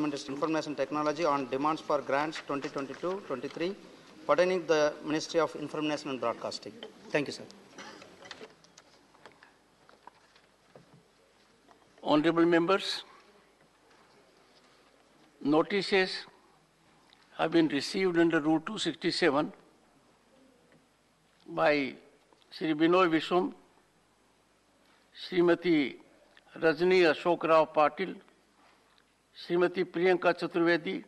Minister of Information Technology on demands for grants 2022-23 pertaining the Ministry of Information and Broadcasting. Thank you, sir. Honorable members, notices have been received under Rule 267 by Shri Binoy Vishwam, Srimati Rajni Ashok Rao Patil, Srimati Priyanka Chaturvedi,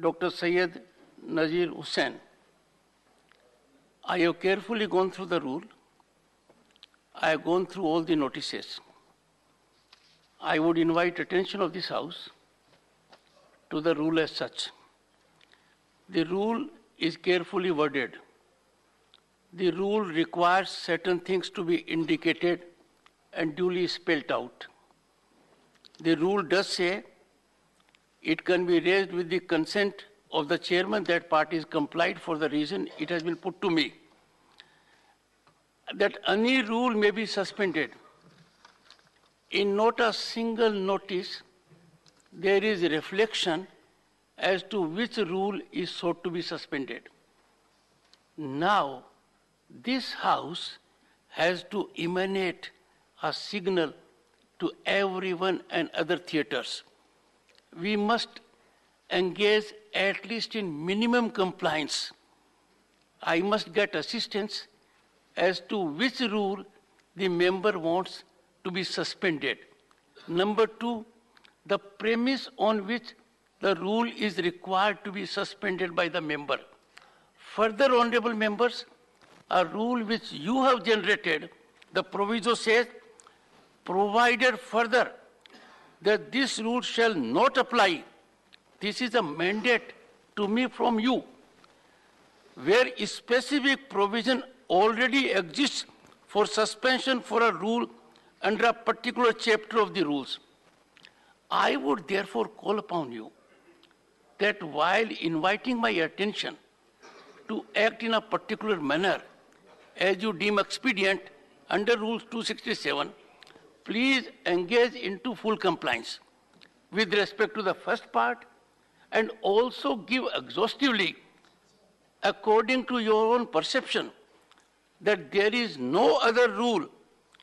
Dr. Syed Nazir Hussain. I have carefully gone through the rule. I have gone through all the notices. I would invite attention of this House to the rule as such. The rule is carefully worded. The rule requires certain things to be indicated and duly spelled out. The rule does say it can be raised with the consent of the chairman. That part is complied for the reason it has been put to me. That any rule may be suspended. In not a single notice, there is a reflection as to which rule is sought to be suspended. Now, this House has to emanate a signal to everyone and other theatres. We must engage at least in minimum compliance. I must get assistance as to which rule the member wants to be suspended. Number two, the premise on which the rule is required to be suspended by the member. Further, honorable members, a rule which you have generated, the proviso says, provided further that this rule shall not apply. This is a mandate to me from you, where a specific provision already exists for suspension for a rule under a particular chapter of the rules. I would therefore call upon you that while inviting my attention to act in a particular manner, as you deem expedient under Rules 267, please engage into full compliance with respect to the first part, and also give exhaustively, according to your own perception, that there is no other rule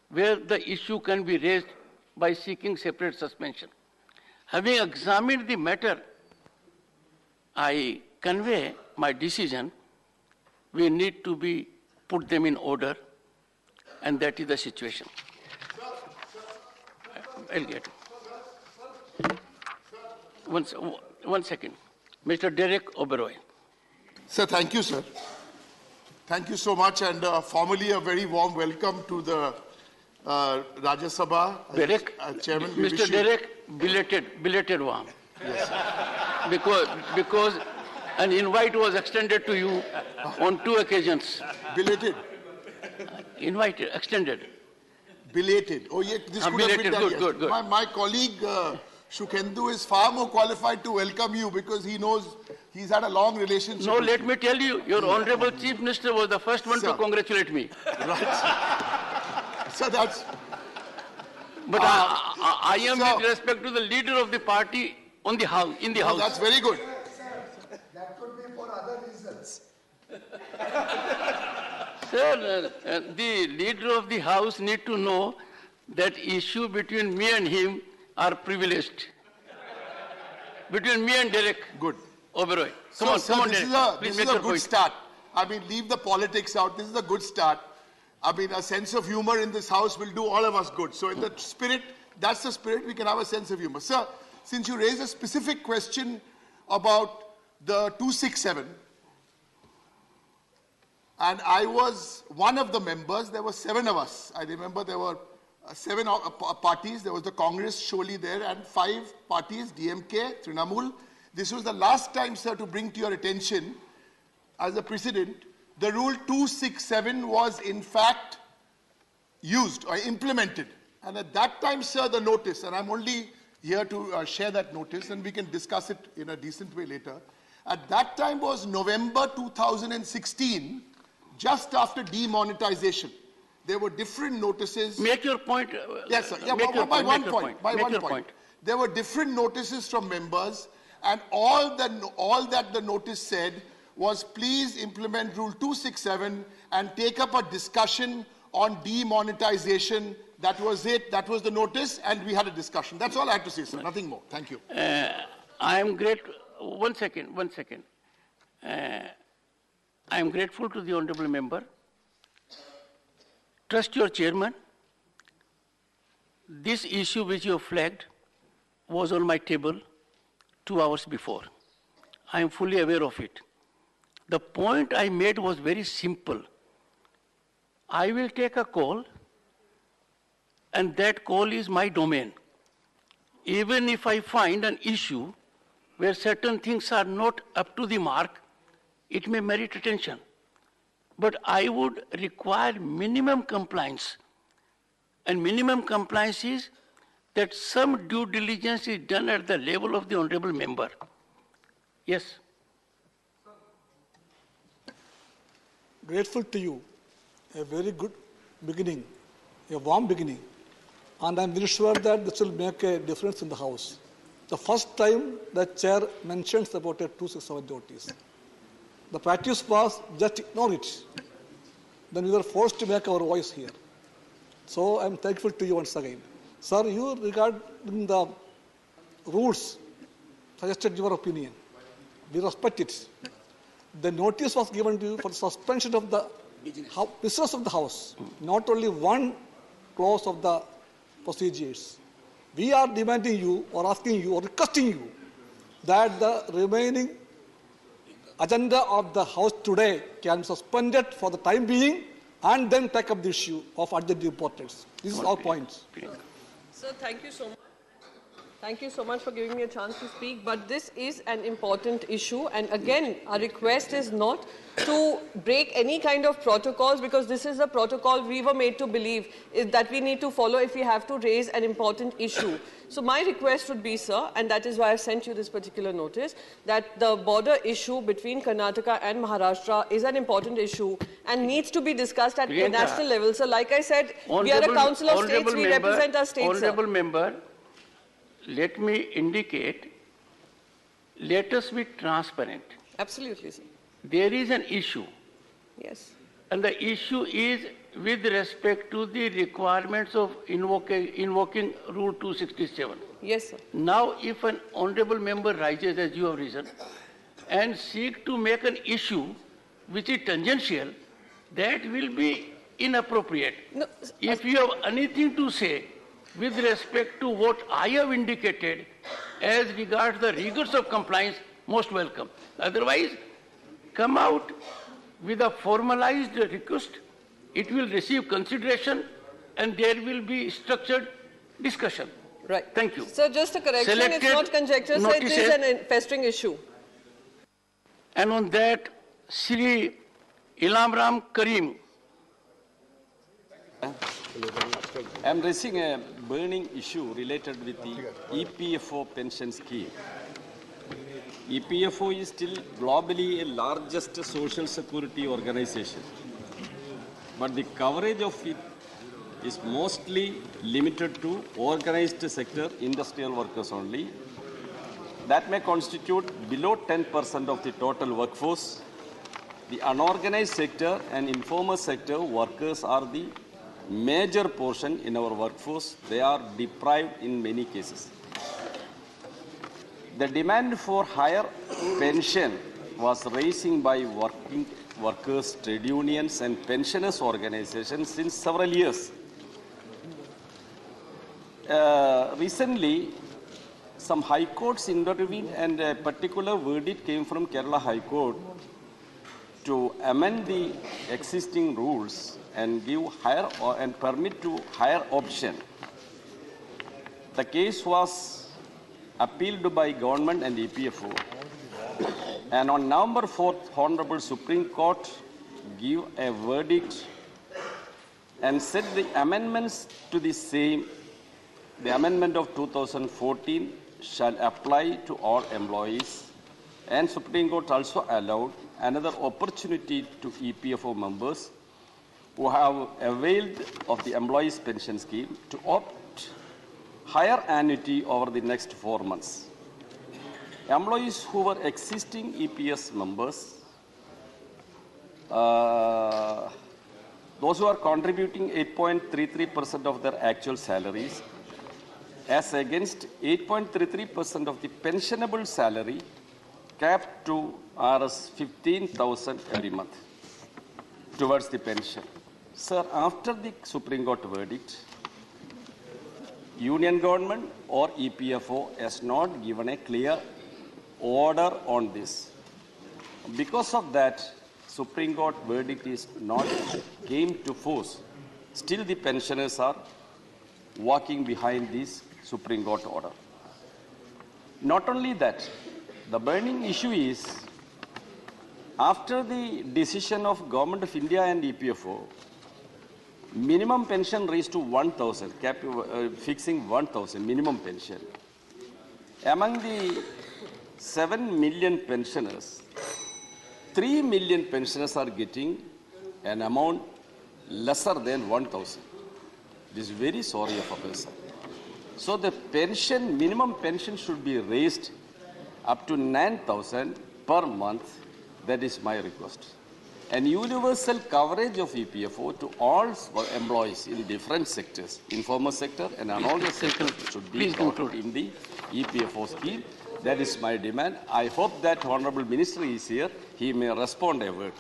where the issue can be raised by seeking separate suspension. Having examined the matter, I convey my decision. We need to put them in order, and that is the situation. I'll get it. One second. Mr. Derek Oberoi. Sir, thank you, sir. Thank you so much, and formally a very warm welcome to the Rajya Sabha. Derek, Chairman, Mr. Derek, belated warm. Yes, sir. Because an invite was extended to you on 2 occasions. Belated? Invited, extended. Belated. Oh, yeah, this could have been done. Good. My colleague Shukhendu is far more qualified to welcome you because he knows he's had a long relationship. No, let me tell you, your Honorable Chief Minister was the first one to congratulate me. Right. So that's... But I am with respect to the leader of the party on the house, in the House. That's very good. That could be for other reasons. Sir, the leader of the House need to know that issue between me and him are privileged. Between me and Derek. Good. Oberoi. Come on, Derek. This is a good start. I mean, leave the politics out. This is a good start. I mean, a sense of humor in this House will do all of us good. So in the spirit, that's the spirit, we can have a sense of humor. Sir, since you raised a specific question about the 267, and I was one of the members, there were 7 of us. I remember there were 7 parties. There was the Congress surely there, and 5 parties, DMK, Trinamool. This was the last time, sir, to bring to your attention, as a precedent, the rule 267 was in fact used or implemented. And at that time, sir, the notice, and I'm only here to share that notice, and we can discuss it in a decent way later. At that time was November 2016, just after demonetization. There were different notices. Make your point. Yes, sir. Yeah, by one point. There were different notices from members, and all that the notice said was please implement Rule 267 and take up a discussion on demonetization. That was it. That was the notice, and we had a discussion. That's all I had to say, sir. Nothing more. Thank you. I am grateful. One second. I am grateful to the honorable member. Trust your chairman. This issue which you have flagged was on my table 2 hours before. I am fully aware of it. The point I made was very simple. I will take a call, and that call is my domain. Even if I find an issue where certain things are not up to the mark, it may merit attention. But I would require minimum compliance. And minimum compliance is that some due diligence is done at the level of the honorable member. Yes. Grateful to you. A very good beginning, a warm beginning. And I'm very sure that this will make a difference in the House. The first time the chair mentions about a 267 notice. The practice was just ignore it. Then we were forced to make our voice here. So I'm thankful to you once again. Sir, you regarding the rules suggested your opinion. We respect it. The notice was given to you for the suspension of the business of the House, not only one clause of the procedures. We are demanding you or asking you or requesting you that the remaining agenda of the House today can be suspended for the time being and then take up the issue of urgent importance. This is our point. Sir, thank you so much. Thank you so much for giving me a chance to speak, but this is an important issue, and again, our request is not to break any kind of protocols, because this is a protocol we were made to believe that we need to follow if we have to raise an important issue. So my request would be, sir, and that is why I sent you this particular notice, that the border issue between Karnataka and Maharashtra is an important issue and needs to be discussed at the national level. So like I said, we are a council of states, we represent our states, Honorable member, let me indicate, let us be transparent. Absolutely, sir. There is an issue. Yes. And the issue is with respect to the requirements of invoking Rule 267. Yes, sir. Now, if an honorable member rises, as you have risen, and seek to make an issue which is tangential, that will be inappropriate. No, if you have anything to say with respect to what I have indicated as regards the rigors of compliance, most welcome. Otherwise, come out with a formalized request. It will receive consideration and there will be structured discussion. Right. Thank you. So just a correction, it's not conjecture, sir, it is a festering issue. And on that, Sri Ilamram Karim. I am raising a burning issue related with the EPFO pension scheme. EPFO is still globally the largest social security organization, but the coverage of it is mostly limited to organized sector industrial workers only. That may constitute below 10% of the total workforce. The unorganized sector and informal sector workers are the major portion in our workforce. They are deprived in many cases. The demand for higher pension was raised by working workers, trade unions and pensioners organizations since several years. Recently, some high courts intervened and a particular verdict came from Kerala High Court to amend the existing rules and give higher and permit to higher option. The case was appealed by government and EPFO, and on November 4th, Honorable Supreme Court gave a verdict and said the amendments to the same, the amendment of 2014 shall apply to all employees, and Supreme Court also allowed another opportunity to EPFO members who have availed of the employees pension scheme to opt higher annuity over the next 4 months. Employees who were existing EPS members, those who are contributing 8.33% of their actual salaries, as against 8.33% of the pensionable salary, capped to Rs 15,000 every month towards the pension. Sir, after the Supreme Court verdict, Union government or EPFO has not given a clear order on this. Because of that, Supreme Court verdict is not came to force. Still the pensioners are walking behind this Supreme Court order. Not only that, the burning issue is, after the decision of Government of India and EPFO, minimum pension raised to 1,000, fixing 1,000 minimum pension. Among the 7 million pensioners, 3 million pensioners are getting an amount lesser than 1,000. This is very sorry of a person. So the pension, minimum pension should be raised up to 9,000 per month. That is my request. And universal coverage of EPFO to all employees in different sectors, informal sector and another sector should be included in the EPFO scheme. That is my demand. I hope that Honorable Minister is here. He may respond a word.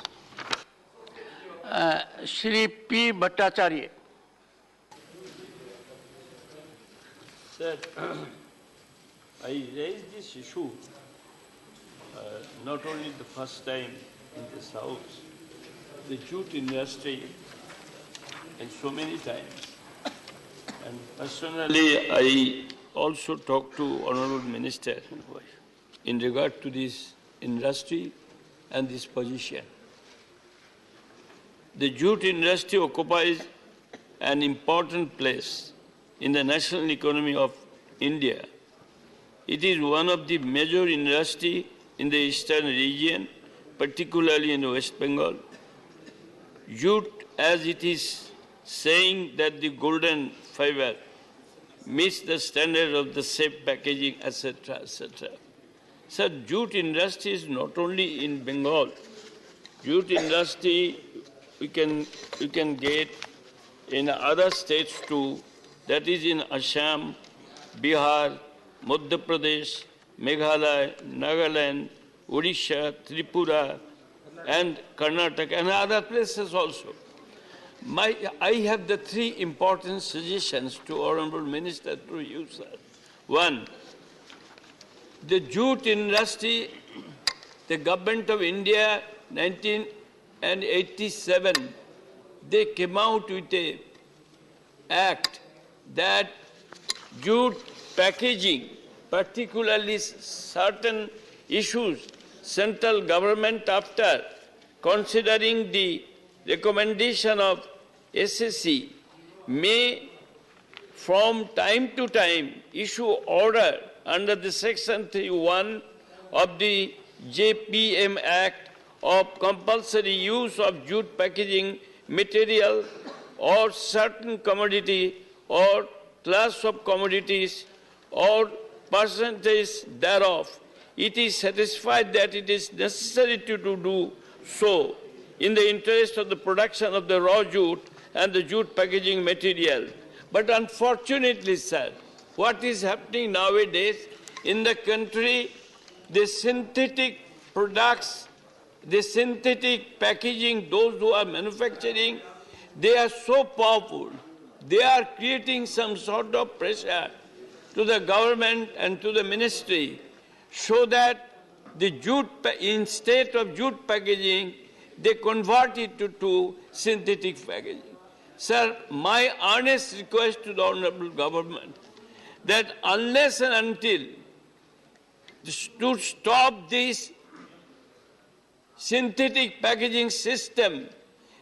Shri P. Bhattacharya. Sir, I raised this issue not only the first time in this House, the jute industry, and so many times. And personally, I also talked to Honorable Minister in regard to this industry and this position. The jute industry occupies an important place in the national economy of India. It is one of the major industries in the eastern region, particularly in West Bengal. Jute, as it is saying that the golden fiber meets the standard of the safe packaging, etc., etc. So jute industry is not only in Bengal. Jute industry we can get in other states too, that is in Assam, Bihar, Madhya Pradesh, Meghalaya, Nagaland, Odisha, Tripura, and Karnataka, and other places also. I have the 3 important suggestions to Honorable Minister through you, sir. One, the jute industry, the government of India, 1987, they came out with an act that jute packaging, particularly certain issues, central government, after considering the recommendation of SSC, may from time to time issue order under the Section 3(1) of the JPM Act of compulsory use of jute packaging material or certain commodity or class of commodities or percentage thereof. It is satisfied that it is necessary to do so in the interest of the production of the raw jute and the jute packaging material. But unfortunately, sir, what is happening nowadays in the country, the synthetic products, the synthetic packaging, those who are manufacturing, they are so powerful. They are creating some sort of pressure to the government and to the ministry so that the jute, instead of jute packaging, they convert it to synthetic packaging. Sir, my earnest request to the Honorable Government that unless and until to stop this synthetic packaging system,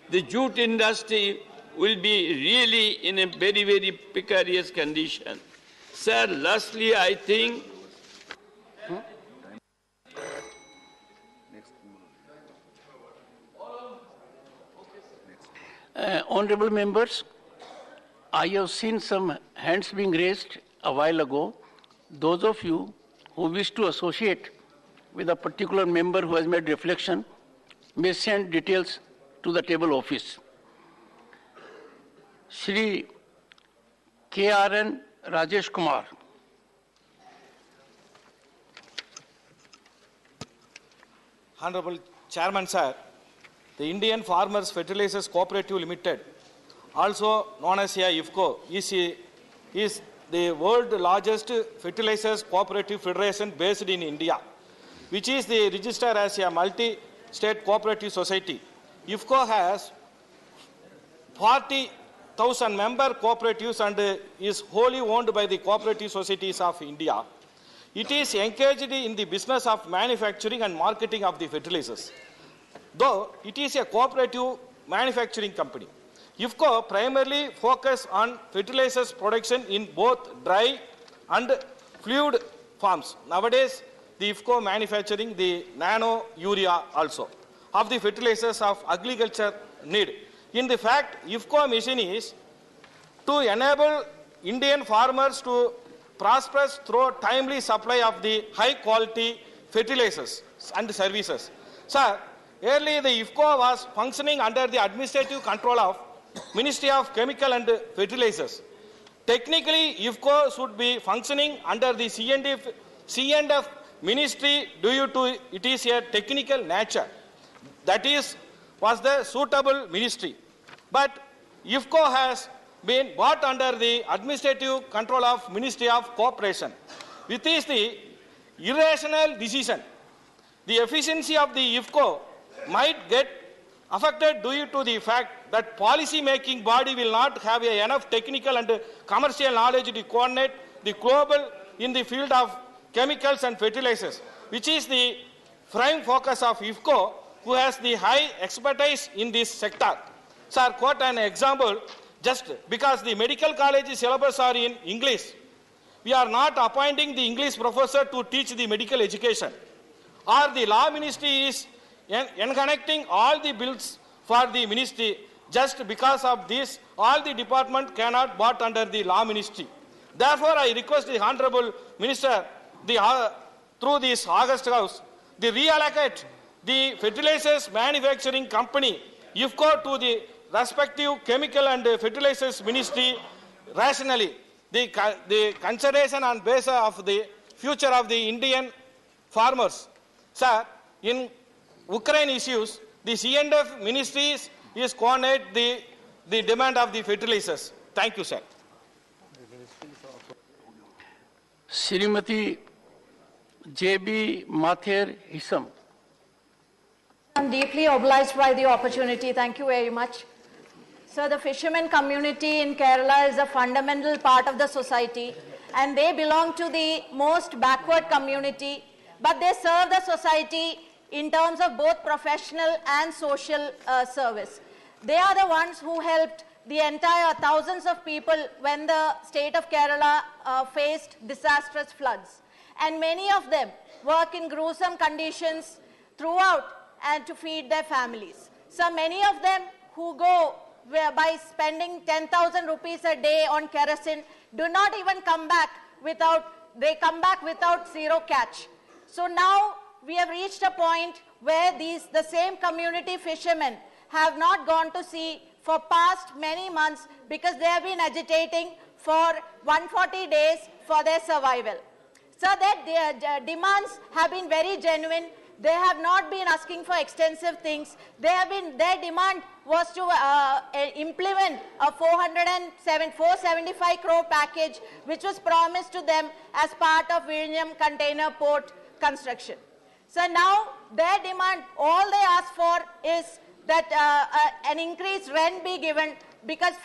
the jute industry will be really in a very, very precarious condition. Sir, lastly, I think Honorable members, I have seen some hands being raised. a while ago, those of you who wish to associate with a particular member who has made reflection may send details to the table office. Shri KRN Rajesh Kumar. Honorable Chairman, sir, the Indian Farmers Fertilizers Cooperative Limited, also known as IFCO, is the world's largest fertilizers cooperative federation based in India, which is registered as a multi-state cooperative society. IFCO has 40,000 member cooperatives and is wholly owned by the Cooperative Societies of India. It is engaged in the business of manufacturing and marketing of the fertilizers, though it is a cooperative manufacturing company. IFCO primarily focuses on fertilizers production in both dry and fluid forms. Nowadays, the IFCO manufacturing the nano urea also of the fertilizers of agriculture need. In the fact, IFCO mission is to enable Indian farmers to prosper through timely supply of the high quality fertilizers and services. Sir, earlier the IFCO was functioning under the administrative control of Ministry of Chemical and Fertilizers. Technically, IFCO should be functioning under the C&F Ministry due to it is a technical nature. That was the suitable ministry. But IFCO has been brought under the administrative control of Ministry of Cooperation, which is the irrational decision. The efficiency of the IFCO might get affected due to the fact that policy-making body will not have enough technical and commercial knowledge to coordinate the global in the field of chemicals and fertilizers, which is the prime focus of IFCO, who has the high expertise in this sector. Sir, quote an example, just because the medical college syllabus are in English, we are not appointing the English professor to teach the medical education. Or the law ministry is connecting all the bills for the ministry. Just because of this, all the department cannot brought under the law ministry. Therefore, I request the Honorable Minister, through this August House, to reallocate the fertilizers manufacturing company, IFCO, to the respective chemical and fertilizers ministry rationally. The consideration on basis of the future of the Indian farmers. Sir, in Ukraine issues, the C&F ministries is coordinate the demand of the fertilizers. Thank you, sir. Srimati J.B. Mathur Hisam. I'm deeply obliged by the opportunity. Thank you very much. So the fishermen community in Kerala is a fundamental part of the society, and they belong to the most backward community, but they serve the society in terms of both professional and social service. They are the ones who helped the entire thousands of people when the state of Kerala faced disastrous floods. And many of them work in gruesome conditions throughout and to feed their families. So many of them who go by spending 10,000 rupees a day on kerosene do not even come back they come back without zero catch. So now we have reached a point where the same community fishermen have not gone to sea for past many months because they have been agitating for 140 days for their survival. So their demands have been very genuine. They have not been asking for extensive things. Their demand was to implement a 475 crore package which was promised to them as part of Vizhinjam container port construction. So now their demand, all they ask for is that an increased rent be given, because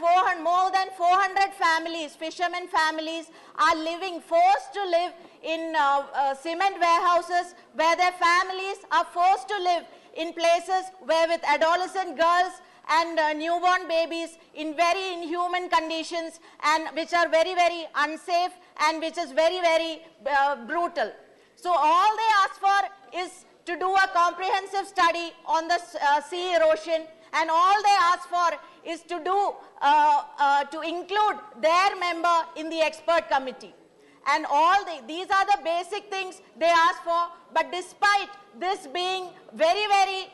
more than 400 families, fishermen families, are forced to live in cement warehouses, where their families are forced to live in places where with adolescent girls and newborn babies in very inhuman conditions, and which are very, very unsafe and which is very, very brutal. So all they ask for is to do a comprehensive study on the sea erosion, and all they ask for is to include their member in the expert committee. and these are the basic things they asked for. But despite this being very, very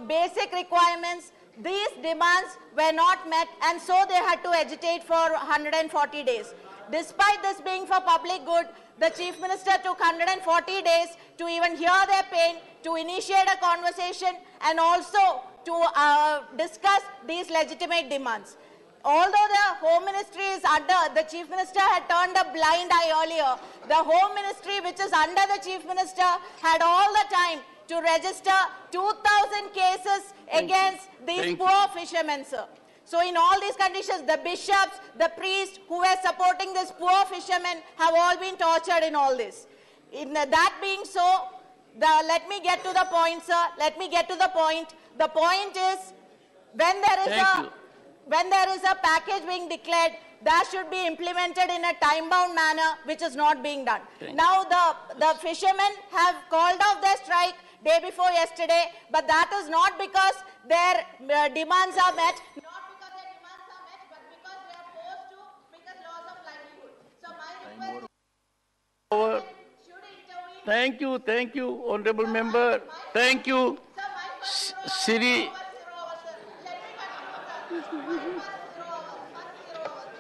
basic requirements, these demands were not met, and so they had to agitate for 140 days. Despite this being for public good, the Chief Minister took 140 days to even hear their pain, to initiate a conversation, and also to discuss these legitimate demands. Although the Home Ministry is under, the Chief Minister had turned a blind eye earlier. The Home Ministry, which is under the Chief Minister, had all the time to register 2,000 cases against these poor fishermen, sir. So in all these conditions, the bishops, the priests who were supporting these poor fishermen have all been tortured in all this. That being so, let me get to the point, sir. Let me get to the point. The point is, when there is a package being declared, that should be implemented in a time-bound manner, which is not being done. Now, the fishermen have called off their strike day before yesterday, but that is not because their demands are met, not because their demands are met, but because they are forced to, because loss of livelihood. So my request is Thank you, Honorable Member. Thank you. Siri.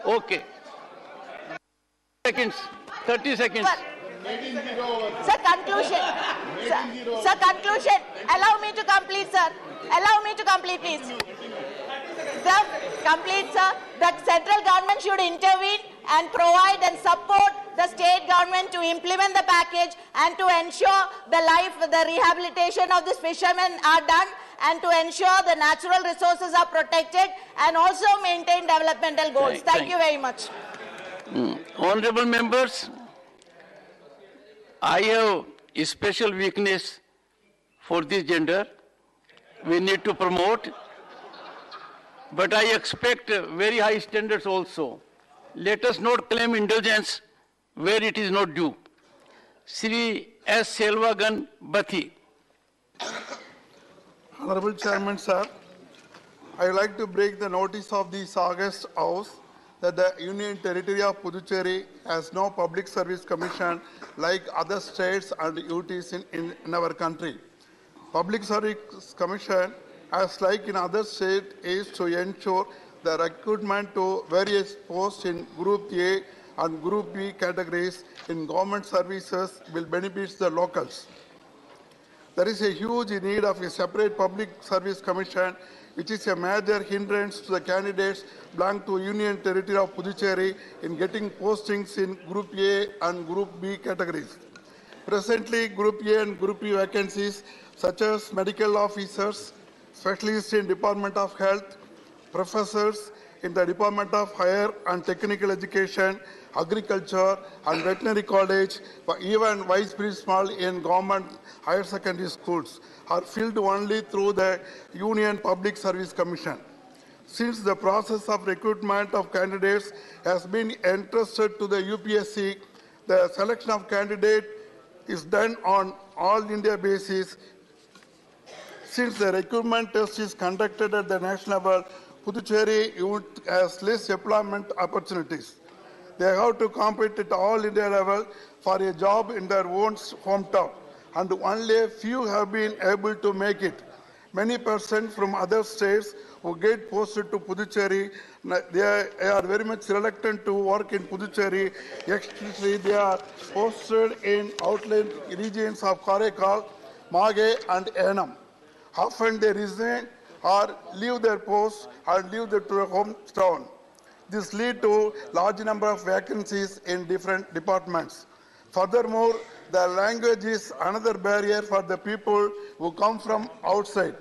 Okay. 30 seconds. Sir, conclusion. Sir, conclusion. Allow me to complete, sir. Allow me to complete, please. Complete, sir. The central government should intervene and provide and support the state government to implement the package and to ensure the rehabilitation of these fishermen are done, and to ensure the natural resources are protected and also maintain developmental goals. Thank you very much. Honorable members, I have a special weakness for this gender. We need to promote, but I expect very high standards also. Let us not claim indulgence where it is not due. Sri S. Selvagan Bathi. Honorable Chairman, sir, I would like to break the notice of this August House that the Union Territory of Puducherry has no public service commission like other states and UTs in our country. Public Service Commission, as like in other states, is to ensure the recruitment to various posts in Group A and Group B categories in government services will benefit the locals. There is a huge need of a separate public service commission, which is a major hindrance to the candidates belong to Union Territory of Puducherry in getting postings in Group A and Group B categories. Presently, Group A and Group B vacancies such as medical officers, specialists in Department of Health, professors in the Department of Higher and Technical Education, Agriculture and Veterinary College, even vice principal in government higher secondary schools are filled only through the Union Public Service Commission. Since the process of recruitment of candidates has been entrusted to the UPSC, the selection of candidate is done on all India basis. Since the recruitment test is conducted at the national level, Puducherry youth has less employment opportunities. They have to compete at all India level for a job in their own hometown, and only a few have been able to make it. Many persons from other states who get posted to Puducherry, they are very much reluctant to work in Puducherry, especially they are posted in outlying regions of Karaikal, Mage and Enam. Often they resign or leave their posts and leave their hometown. This leads to large number of vacancies in different departments. Furthermore, the language is another barrier for the people who come from outside.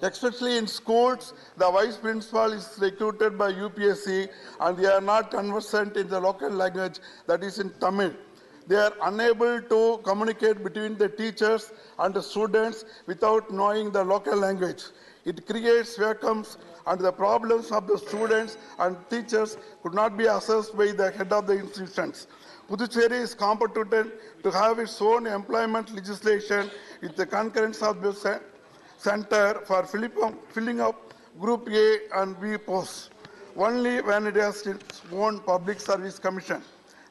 Especially in schools, the vice principal is recruited by UPSC and they are not conversant in the local language, that is in Tamil. They are unable to communicate between the teachers and the students without knowing the local language. It creates vacuums and the problems of the students and teachers could not be assessed by the head of the institutions. Puducherry is competent to have its own employment legislation with the concurrence of the Center for filling up Group A and B posts, only when it has its own public service commission.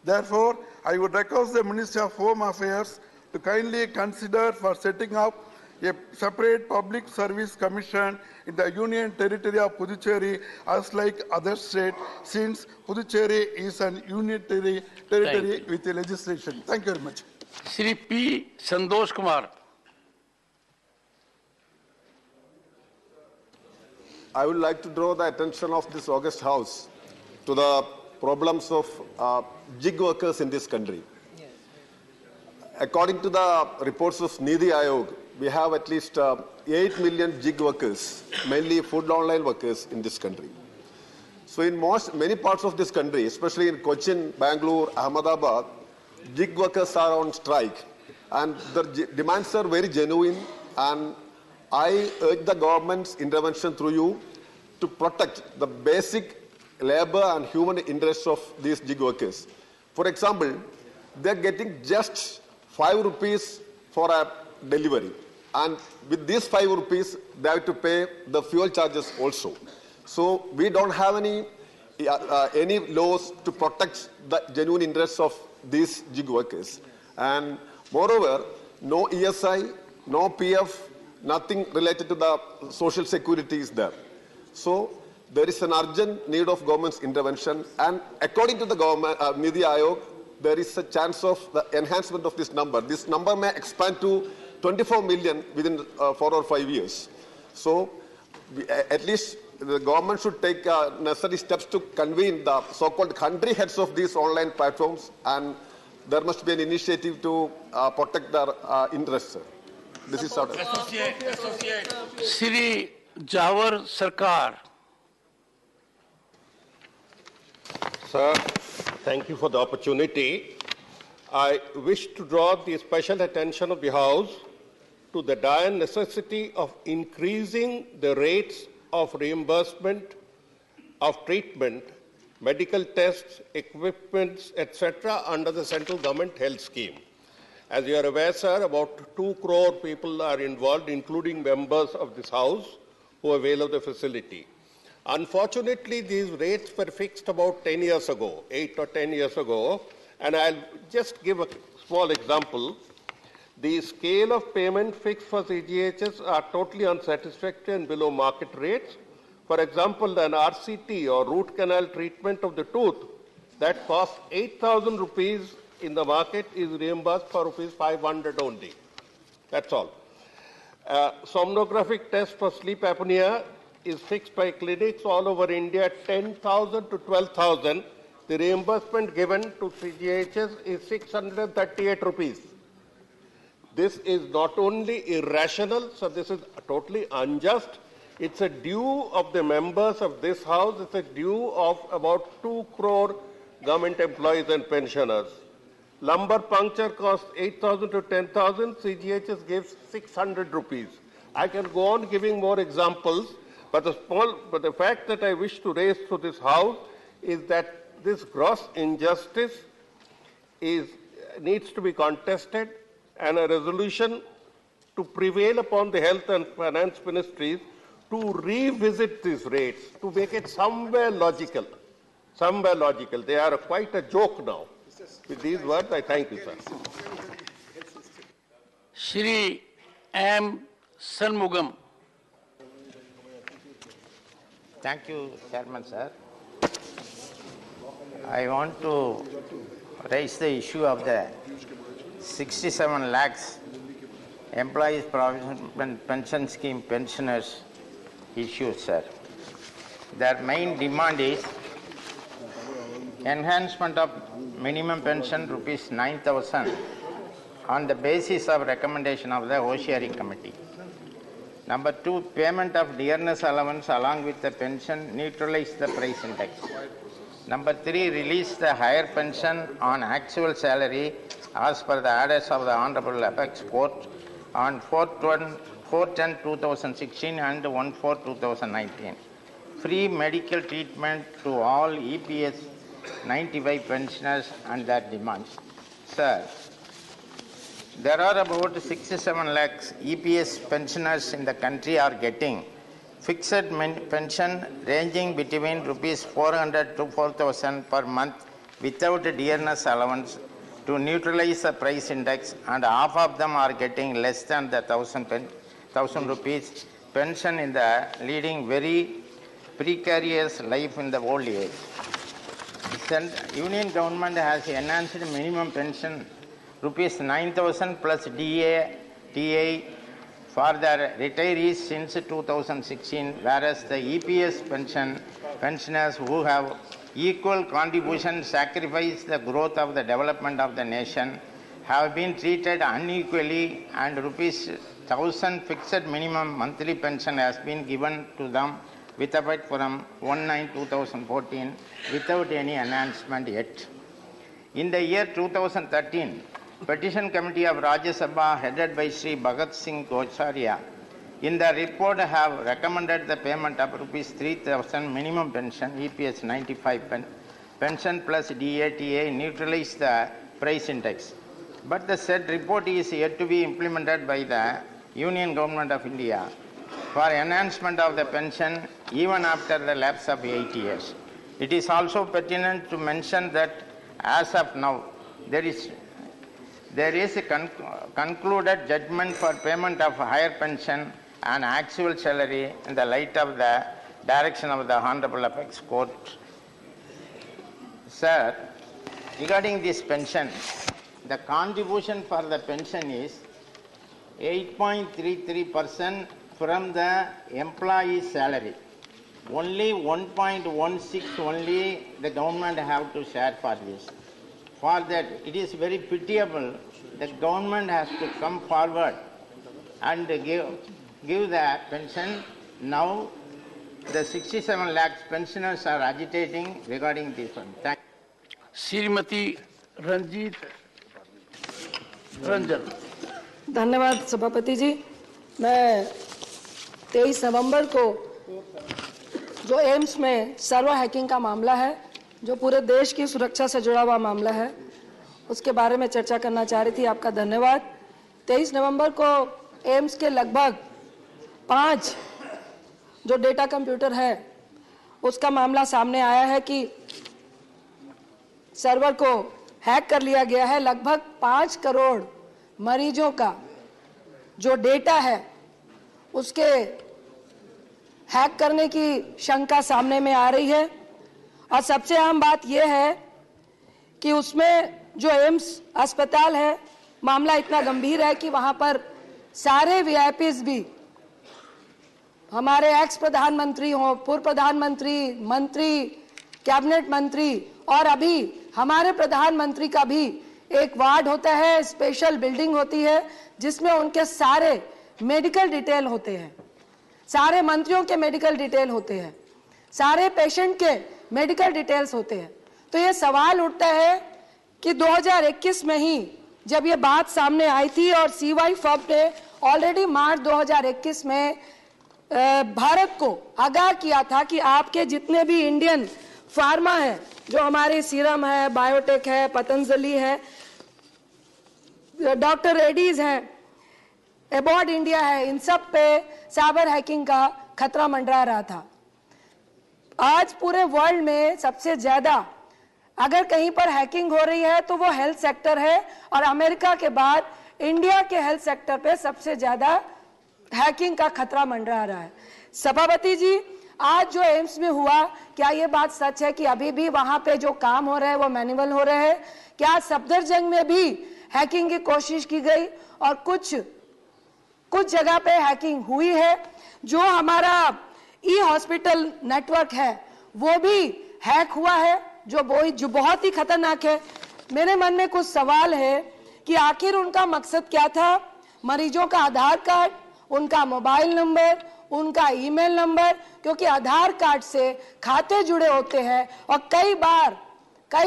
Therefore, I would request the Ministry of Home Affairs to kindly consider for setting up a separate public service commission in the Union Territory of Puducherry as like other states, since Puducherry is an union territory with a legislation. Thank you very much. Shri P. Santosh Kumar. I would like to draw the attention of this August House to the problems of gig workers in this country. According to the reports of Niti Aayog, we have at least 8 million gig workers, mainly food online workers in this country. So in many parts of this country, especially in Cochin, Bangalore, Ahmedabad, gig workers are on strike. And the demands are very genuine, and I urge the government's intervention through you to protect the basic labor and human interests of these gig workers. For example, they're getting just 5 rupees for a delivery. And with these 5 rupees, they have to pay the fuel charges also. So we don't have any laws to protect the genuine interests of these gig workers. And moreover, no ESI, no PF, nothing related to the social security is there. So there is an urgent need of government's intervention. And according to the government, Niti Aayog, there is a chance of the enhancement of this number. This number may expand to 24 million within 4 or 5 years. So at least the government should take necessary steps to convene the so-called country heads of these online platforms, and there must be an initiative to protect their interests. This is sort of Shri Jawar Sarkar. Sir, thank you for the opportunity. I wish to draw the special attention of the House to the dire necessity of increasing the rates of reimbursement of treatment, medical tests, equipments, etc. under the central government health scheme. As you are aware, sir, about 2 crore people are involved, including members of this House who avail of the facility. Unfortunately, these rates were fixed about 10 years ago, 8 or 10 years ago, and I'll just give a small example. The scale of payment fixed for CGHS are totally unsatisfactory and below market rates. For example, an RCT or root canal treatment of the tooth that costs 8,000 rupees in the market is reimbursed for rupees 500 only. That's all. Somnographic test for sleep apnea is fixed by clinics all over India, 10,000 to 12,000. The reimbursement given to CGHS is 638 rupees. This is not only irrational, so this is totally unjust. It's a due of the members of this House. It's a due of about 2 crore government employees and pensioners. Lumbar puncture costs 8,000 to 10,000. CGHS gives 600 rupees. I can go on giving more examples, but the fact that I wish to raise to this House is that this gross injustice needs to be contested, and a resolution to prevail upon the health and finance ministries to revisit these rates, to make it somewhere logical. Somewhere logical. They are quite a joke now. With these words, I thank you, sir. Shri M. Shanmugam. Thank you, Chairman, sir. I want to raise the issue of the 67 lakhs employees provident pension scheme pensioners issue, sir. Their main demand is enhancement of minimum pension rupees 9,000 on the basis of recommendation of the OCRE committee. Number 2, payment of dearness allowance along with the pension neutralize the price index. Number 3, release the higher pension on actual salary as per the orders of the Honorable Apex Court on 4/10/2016 and 1/4/2019. Free medical treatment to all EPS 95 pensioners and their demands. Sir, there are about 67 lakhs EPS pensioners in the country are getting fixed pension ranging between rupees 400 to 4,000 per month without dearness allowance to neutralize the price index, and half of them are getting less than the 1,000 rupees pension in the leading very precarious life in the old age. Union government has enhanced minimum pension rupees 9,000 plus DA, TA for the retirees since 2016, whereas the EPS pensioners who have equal contribution sacrifice the growth of the development of the nation have been treated unequally, and rupees 1,000 fixed minimum monthly pension has been given to them with effect from 1/9/2014 without any enhancement yet. In the year 2013, Petition Committee of Rajya Sabha headed by Sri Bhagat Singh Gocharia in the report have recommended the payment of rupees 3,000 minimum pension, EPS 95 pension plus DATA neutralize the price index. But the said report is yet to be implemented by the Union Government of India for enhancement of the pension even after the lapse of 8 years. It is also pertinent to mention that as of now, there is a concluded judgment for payment of higher pension and actual salary in the light of the direction of the Honorable Apex Court. Sir, regarding this pension, the contribution for the pension is 8.33% from the employee's salary. Only 1.16 only the government have to share for this. For that, it is very pitiable that government has to come forward and give the pension. Now, the 67 lakhs pensioners are agitating regarding this one. Thank you. Srimati Ranjit Ranjan. धन्यवाद सभापति जी। मैं 23 नवंबर को जो AIIMS में server hacking का मामला है, जो पूरे देश की सुरक्षा से जुड़ा हुआ मामला है, उसके बारे में चर्चा करना चाह रही थी। आपका धन्यवाद। 23 नवंबर को एम्स के लगभग 5 जो डेटा कंप्यूटर है, उसका मामला सामने आया है कि सर्वर को हैक कर लिया गया है। लगभग 5 करोड़ मरीजों का जो डेटा है, उसके हैक करने की शंका सामने में आ रही है। और सबसे अहम बात यह है कि उसमें जो एम्स अस्पताल है, मामला इतना गंभीर है कि वहां पर सारे वीआईपीज भी, हमारे एक्स प्रधानमंत्री हों, पूर्व प्रधानमंत्री, मंत्री, कैबिनेट मंत्री और अभी हमारे प्रधानमंत्री का भी एक वार्ड होता है, स्पेशल बिल्डिंग होती है जिसमें उनके सारे मेडिकल डिटेल होते हैं, सारे मंत्रियों के मेडिकल डिटेल होते हैं, सारे पेशेंट के मेडिकल डिटेल्स होते हैं। तो ये सवाल उठता है कि 2021 में ही जब ये बात सामने आई थी और सीवाई फब ने ऑलरेडी मार्च 2021 में भारत को आगाह किया था कि आपके जितने भी इंडियन फार्मा है, जो हमारे सीरम है, बायोटेक है, पतंजलि है, डॉक्टर रेड्डीज है, एबॉर्ड इंडिया है, इन सब पे साइबर हैकिंग का खतरा मंडरा रहा था। आज पूरे वर्ल्ड में सबसे ज्यादा अगर कहीं पर हैकिंग हो रही है तो वो हेल्थ सेक्टर है, और अमेरिका के बाद इंडिया के हेल्थ सेक्टर पे सबसे ज्यादा हैकिंग का खतरा मंडरा रहा है। सभापति जी, आज जो एम्स में हुआ, क्या ये बात सच है कि अभी भी वहां पे जो काम हो रहे हैं वो मैनुअल हो रहे हैं? क्या सफदरजंग में भी हैकिंग की कोशिश की गई और कुछ जगह पे हैकिंग हुई है? जो हमारा ई हॉस्पिटल नेटवर्क है वो भी हैक हुआ है, जो बहुत ही खतरनाक है। मेरे मन में कुछ सवाल है कि आखिर उनका मकसद क्या था? मरीजों का आधार कार्ड, उनका मोबाइल नंबर, उनका ईमेल नंबर, क्योंकि आधार कार्ड से खाते जुड़े होते हैं और कई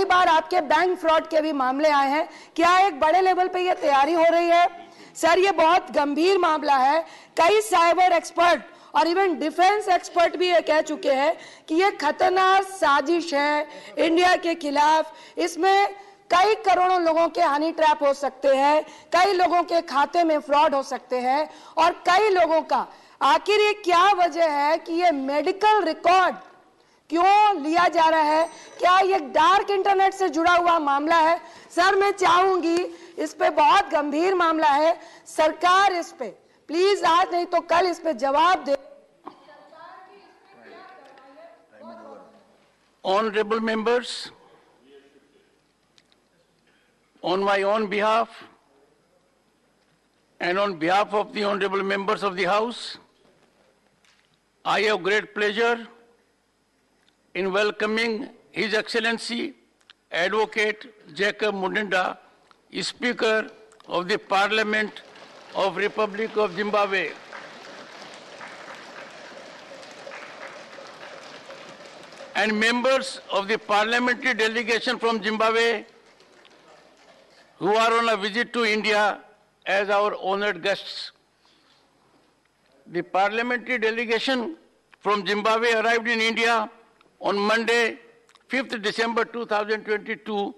बार आपके बैंक फ्रॉड के भी मामले आए हैं। क्या एक बड़े लेवल पे ये तैयारी हो रही है? सर, ये बहुत गंभीर मामला है। कई साइबर एक्सपर्ट और इवन डिफेंस एक्सपर्ट भी ये कह चुके हैं कि ये खतरनाक साजिश है इंडिया के खिलाफ। इसमें कई करोड़ों लोगों के हनी ट्रैप हो सकते हैं, कई लोगों के खाते में फ्रॉड हो सकते हैं, और कई लोगों का, आखिर ये क्या वजह है कि ये मेडिकल रिकॉर्ड क्यों लिया जा रहा है? क्या ये डार्क इंटरनेट से जुड़ा हुआ मामला है? सर मैं चाहूंगी इस पे बहुत गंभीर मामला है, सरकार इस पे प्लीज आज नहीं तो कल इस पे जवाब दे। Honorable members, on my own behalf and on behalf of the honorable members of the House, I have great pleasure in welcoming His Excellency Advocate Jacob Mudinda, Speaker of the Parliament of Republic of Zimbabwe. And members of the parliamentary delegation from Zimbabwe who are on a visit to India as our honored guests. The parliamentary delegation from Zimbabwe arrived in India on Monday, 5th December 2022,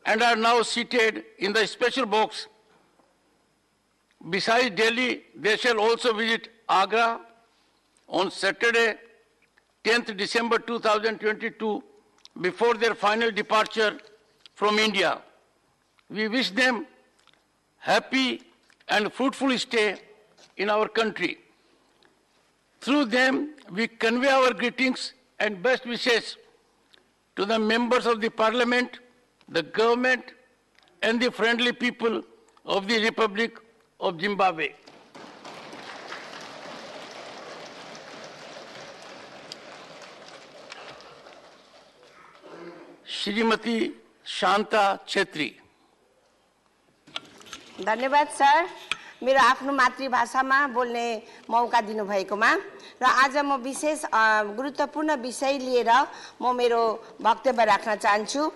and are now seated in the special box. Besides Delhi, they shall also visit Agra on Saturday, 10th December 2022, before their final departure from India. We wish them happy and fruitful stay in our country. Through them, we convey our greetings and best wishes to the members of the Parliament, the government, and the friendly people of the Republic of Zimbabwe. Shrimati Shanta Chhetri. धन्यवाद sir, मेरो आफ्नो मातृभाषामा बोल्ने मौका दिनुभएकोमा। र आज म विशेष गुरुत्वपूर्ण विषय लिएर म मेरो वक्तव्य राख्न चाहन्छु।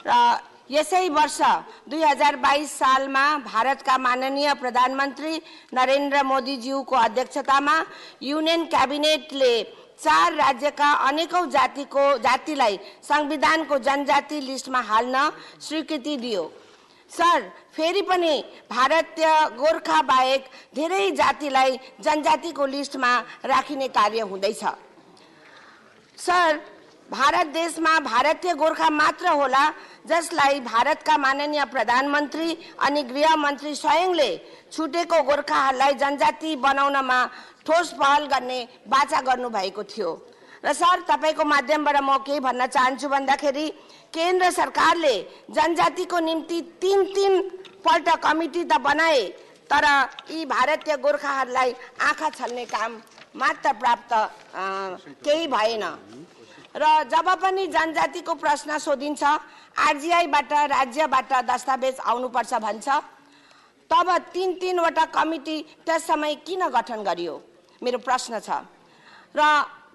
र यसै वर्ष 2022 सालमा भारतका माननीय प्रधानमन्त्री नरेन्द्र मोदीज्यूको अध्यक्षतामा युनियन क्याबिनेटले 4 राज्यका अनेकौं जातिलाई संविधानको जनजाति लिस्टमा हाल्न स्वीकृति दियो। सर, फेरि पनि भारतीय गोर्खा बाहेक धेरै जातिलाई जनजातिको लिस्टमा राखिने कार्य हुँदैछ। सर, भारत देशमा भारतीय गोर्खा मात्र होला जसलाई भारतका माननीय प्रधानमन्त्री अनि गृह मन्त्री स्वयंले छुटेको गोर्खाहरूलाई जनजाति बनाउनमा ठोस पहल गर्ने बाचा गर्नु भएको थियो। र सर, तपाईको माध्यमबाट म के भन्न चाहन्छु भन्दाखेरि केन्द्र सरकारले जनजातिको निम्ति 3 पल्ट कमिटी त बनाए, तर यी भारतीय गोर्खाहरूलाई आँखा छल्ने काम मात्र प्राप्त केही भएन। र जब पनि जनजातिको प्रश्न सोधिन्छ, आरजीआईबाट राज्यबाट दस्तावेज आउनुपर्छ भन्छ, तब 3 वटा कमिटी त्यस समय किन गठन गरियो? मेरो प्रश्न छ। र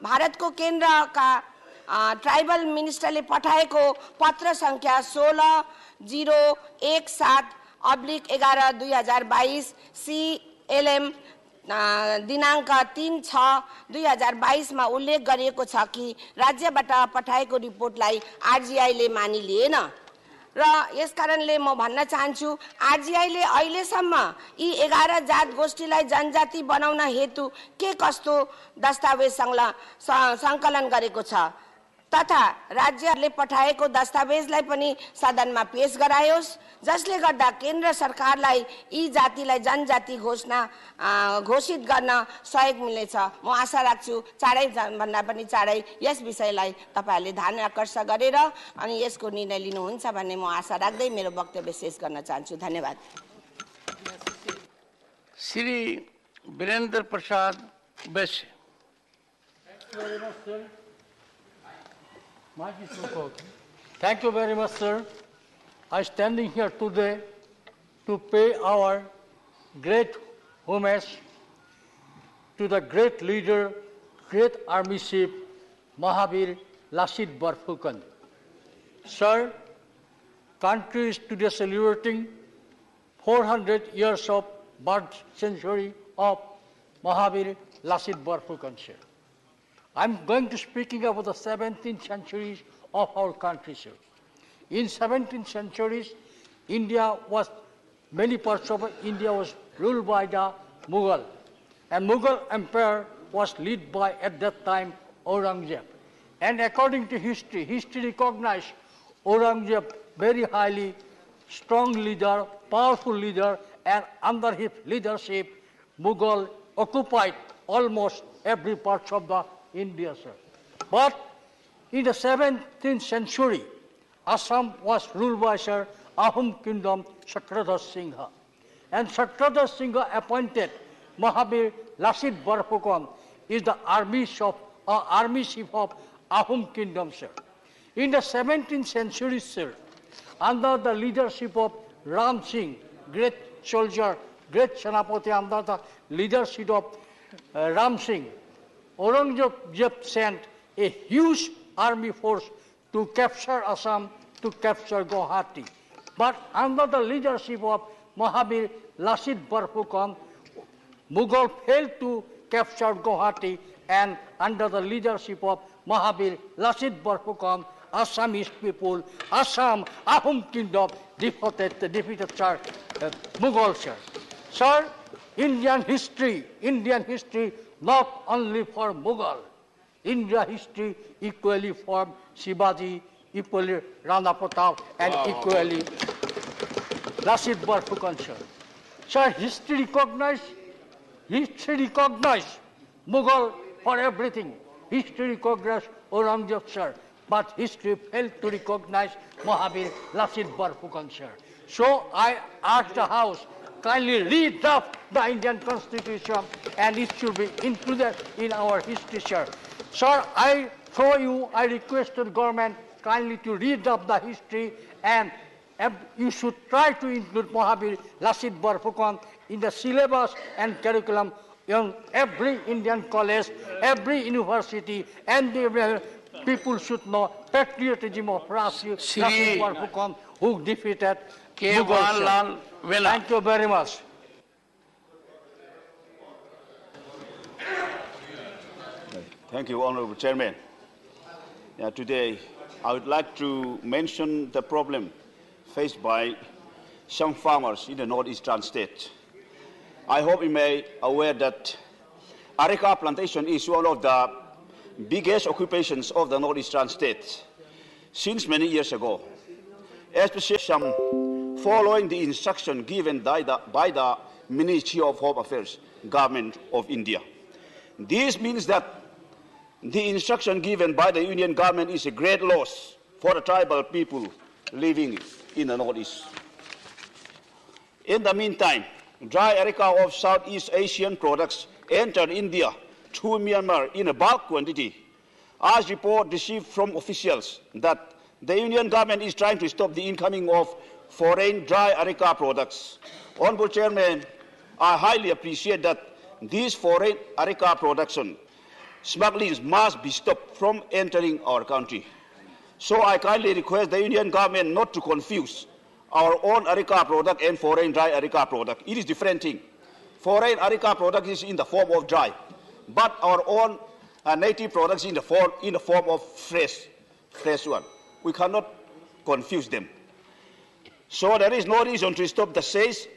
भारतको केन्द्रका ट्राइबल मिनिस्टरले पठाएको पत्र संख्या 16017/11/2022 CLM दिनांक 3/6/2022 मा उल्लेख गरिएको छ कि राज्यबाट पठाएको रिपोर्टलाई आरजीआईले मानिलिएन। र यसकारणले म भन्न चाहन्छु, आरजीआईले अहिलेसम्म यी 11 जात गोष्ठीलाई जनजाति बनाउन हेतु के कस्तो दस्तावेज संकलन गरेको छ, तथा राज्यले पठाएको दस्तावेजलाई पनि सदनमा पेश गरायोस्, जसले गर्दा केन्द्र सरकारलाई यी जातिलाई जनजाति घोषित गर्न सहयोग मिल्नेछ। म आशा राख्छु चाँडै भन्दा पनि चाँडै यस विषयलाई तपाईहरुले ध्यान आकर्षण गरेर अनि यसको निर्णय लिनुहुन्छ भन्ने म आशा राख्दै मेरो वक्तव्य शेष गर्न चाहन्छु। धन्यवाद। श्री वीरेंद्र प्रसाद Baishya. Thank you very much, sir. I standing here today to pay our great homage to the great leader, great army chief, Mahavir Lasit Borphukan. Sir, country is today celebrating 400 years of birth century of Mahavir Lasit Borphukan, sir. I'm going to speaking about the 17th centuries of our country, sir. In 17th centuries, many parts of India was ruled by the Mughal. And Mughal empire was led by, at that time, Aurangzeb. And according to history, history recognized Aurangzeb very highly, strong leader, powerful leader, and under his leadership, Mughal occupied almost every part of the India, sir. But in the 17th century, Assam was ruled by Sir Ahom Kingdom Chakradhar Singha. And Chakradhar Singha appointed Mahabir Lasit Barphukon is the army chief of Ahom Kingdom, sir. In the 17th century, sir, under the leadership of Ram Singh, great soldier, great Senapati, under the leadership of Ram Singh, Aurangzeb sent a huge army force to capture Assam, to capture Guwahati. But under the leadership of Mahabir Lasit Barphukon, Mughal failed to capture Guwahati, and under the leadership of Mahabir Lasit Barphukon, Assamese people, Assam, Ahom Kingdom defeated Sir Mughal, sir. Sir, Indian history, not only for Mughal, India history equally for Shivaji, equally Rana Pratap, and equally Lasit Barphukon, sir. Sir, history recognized Mughal for everything. History recognized Aurangzeb, sir. But history failed to recognize Mahabir Lasit Barphukon, sir. So I ask the House, kindly redraft the Indian Constitution, and it should be included in our history, sir. Sir, I request the government kindly to redraft the history, and you should try to include Mahabir Lasit Barphukon in the syllabus and curriculum in every Indian college, every university, and the people should know patriotism of Lasit Barphukon, who defeated Mughal. Thank you very much. Thank you, Honorable Chairman. Today, I would like to mention the problem faced by some farmers in the northeastern state. I hope you may be aware that Areca plantation is one of the biggest occupations of the northeastern states since many years ago, especially following the instruction given by the Ministry of Home Affairs, Government of India. This means that the instruction given by the Union government is a great loss for the tribal people living in the northeast. In the meantime, dry areca of Southeast Asian products entered India through Myanmar in a bulk quantity, as report received from officials that the Union government is trying to stop the incoming of foreign dry areca products. Honorable Chairman, I highly appreciate that this foreign areca production smuggling must be stopped from entering our country. So I kindly request the Union government not to confuse our own areca product and foreign dry areca product. It is different thing. Foreign areca product is in the form of dry, but our own native products in the form of fresh one. We cannot confuse them. So there is no reason to stop the sales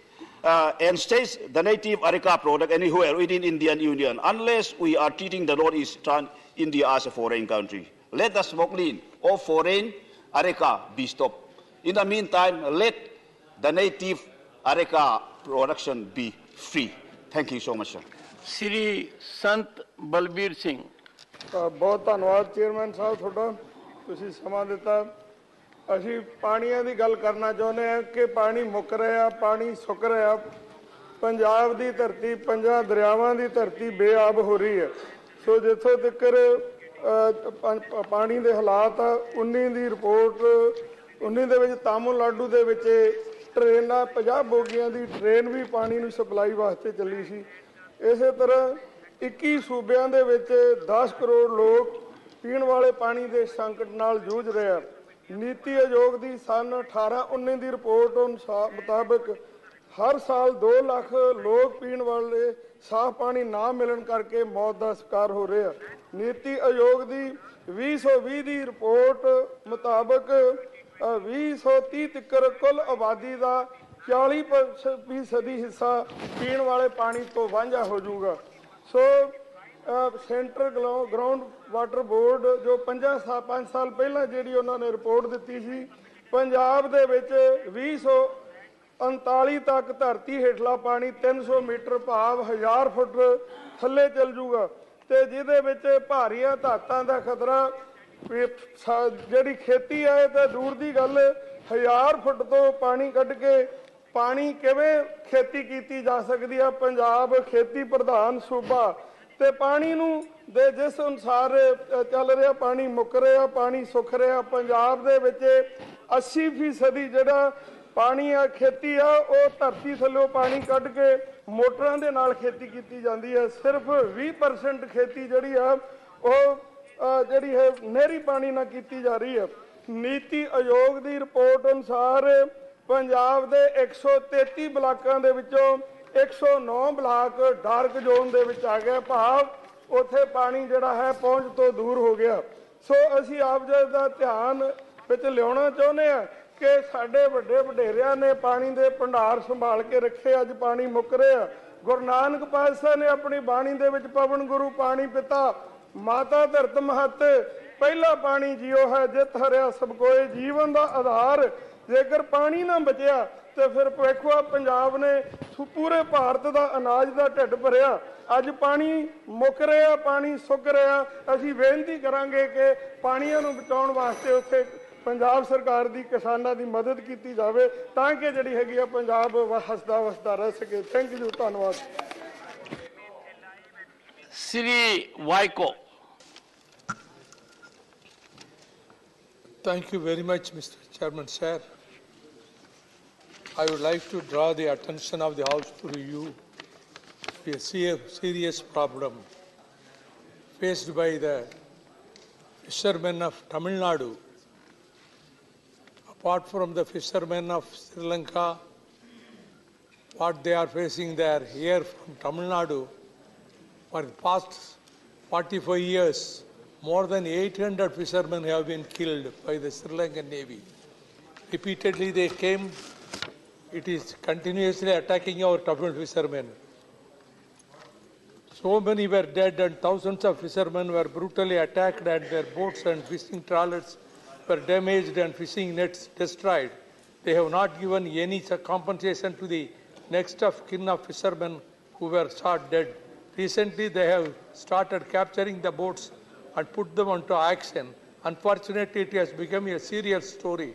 and stage the native areca product anywhere within Indian Union unless we are treating the northeastern India as a foreign country. Let the smuggling of foreign areca be stopped. In the meantime, let the native areca production be free. Thank you so much, sir. Shri Sant Balbir Singh. बहुत धन्यवाद chairman साहब थोड़ा तुसी समा दिता ਅਸੀਂ ਪਾਣੀਆਂ ਦੀ ਗੱਲ ਕਰਨਾ ਚਾਹੁੰਦੇ ਹਾਂ ਕਿ ਪਾਣੀ ਮੁੱਕ ਰਿਹਾ ਪਾਣੀ ਸੁੱਕ ਰਿਹਾ ਪੰਜਾਬ ਦੀ ਧਰਤੀ ਪੰਜਾਂ ਦਰਿਆਵਾਂ ਦੀ ਧਰਤੀ ਬੇਆਬ ਹੋ ਰਹੀ ਹੈ ਸੋ ਜਿੱਥੋਂ ਤੱਕ ਪਾਣੀ ਦੇ ਹਾਲਾਤ 19 ਦੀ ਰਿਪੋਰਟ 19 ਦੇ ਵਿੱਚ ਤਾਮਿਲਨਾਡੂ ਦੇ ਵਿੱਚ ਟ੍ਰੇਨਾਂ 50 ਬੋਗੀਆਂ ਦੀ ਟ੍ਰੇਨ ਵੀ ਪਾਣੀ ਨੂੰ ਸਪਲਾਈ ਵਾਸਤੇ ਚੱਲੀ ਸੀ ਇਸੇ ਤਰ੍ਹਾਂ 21 ਸੂਬਿਆਂ ਦੇ ਵਿੱਚ 10 ਕਰੋੜ ਲੋਕ ਪੀਣ ਵਾਲੇ ਪਾਣੀ ਦੇ ਸੰਕਟ ਨਾਲ ਜੂਝ ਰਹੇ ਹਨ नीति आयोग की सन 18-19 की रिपोर्ट मुताबिक हर साल 2 लाख लोग पीने वाले साफ पानी ना मिलन करके मौत का शिकार हो रहे हैं नीति आयोग की 2020 की रिपोर्ट मुताबिक 2030 तक कुल आबादी का 40% हिस्सा पीने वाले पानी तो वांझा हो जाऊगा so centre ground water board जो 5 साल पहला जी उन्होंने रिपोर्ट दी सी पंजाब दे विच 2039 तक धरती हेठला पानी 300 मीटर भाव 1000 फुट थले चल जूगा ते जिहदे विच भारीआं धातां दा खतरा जिहड़ी खेती है तो दूर की गल 1000 फुट तो पानी कढ़ के पानी किवें खेती की जा सकती है। पंजाब खेती प्रधान सूबा ते पानी नूं दे जिस अनुसार चल रहा पानी मुक रहा पानी सुख रहा पंजाब दे विच 80% जिहड़ा पानी आ खेती आ वो धरती थल्लों पानी कढ़ के मोटरां दे नाल खेती की जाती है। सिर्फ 20% खेती जिहड़ी आ वो जिहड़ी है नहरी पानी नाल की जा रही है। नीति आयोग की रिपोर्ट अनुसार पंजाब दे 133 ब्लाकां दे विचों 109 ब्लाक डार्क जोन दे विच आ गया भाव उत्थे पानी जिहड़ा है पहुंच तो दूर हो गया। सो असीं आप जी दा ध्यान विच लियाउणा चाहुंदे आ कि साडे वड्डे वडेरिਆਂ ने पानी दे भंडार संभाल के रखे अज पानी मुक रहा। गुरु नानक पातशाह ने अपनी बाणी दे विच पवन गुरु पानी पिता माता धरत महत पहला पानी जियो है जित हरिया सब कोई जीवन का आधार जेकर पानी ना बचिया तो फिर वेखो पंजाब ने पूरे भारत का अनाज का ढिड भरिया अज पानी मुक रहा पानी सुक रहा। असीं बेनती करांगे कि पानियां नूं बचाउण वास्ते उत्थे पंजाब सरकार की किसानों की मदद की जाए ताकि जिहड़ी हैगी आ पंजाब हसदा वसदा रह सके। थैंक यू धन्यवाद। Shri Vaiko. Thank you very much, Mr. Chairman, sir. I would like to draw the attention of the House to you to a serious problem faced by the fishermen of Tamil Nadu. Apart from the fishermen of Sri Lanka, what they are facing there here from Tamil Nadu, for the past 45 years, more than 800 fishermen have been killed by the Sri Lankan Navy. Repeatedly they came, it is continuously attacking our Tamil fishermen. So many were dead and thousands of fishermen were brutally attacked and their boats and fishing trawlers were damaged and fishing nets destroyed. They have not given any compensation to the next of kin of fishermen who were shot dead. Recently they have started capturing the boats and put them onto auction. Unfortunately, it has become a serious story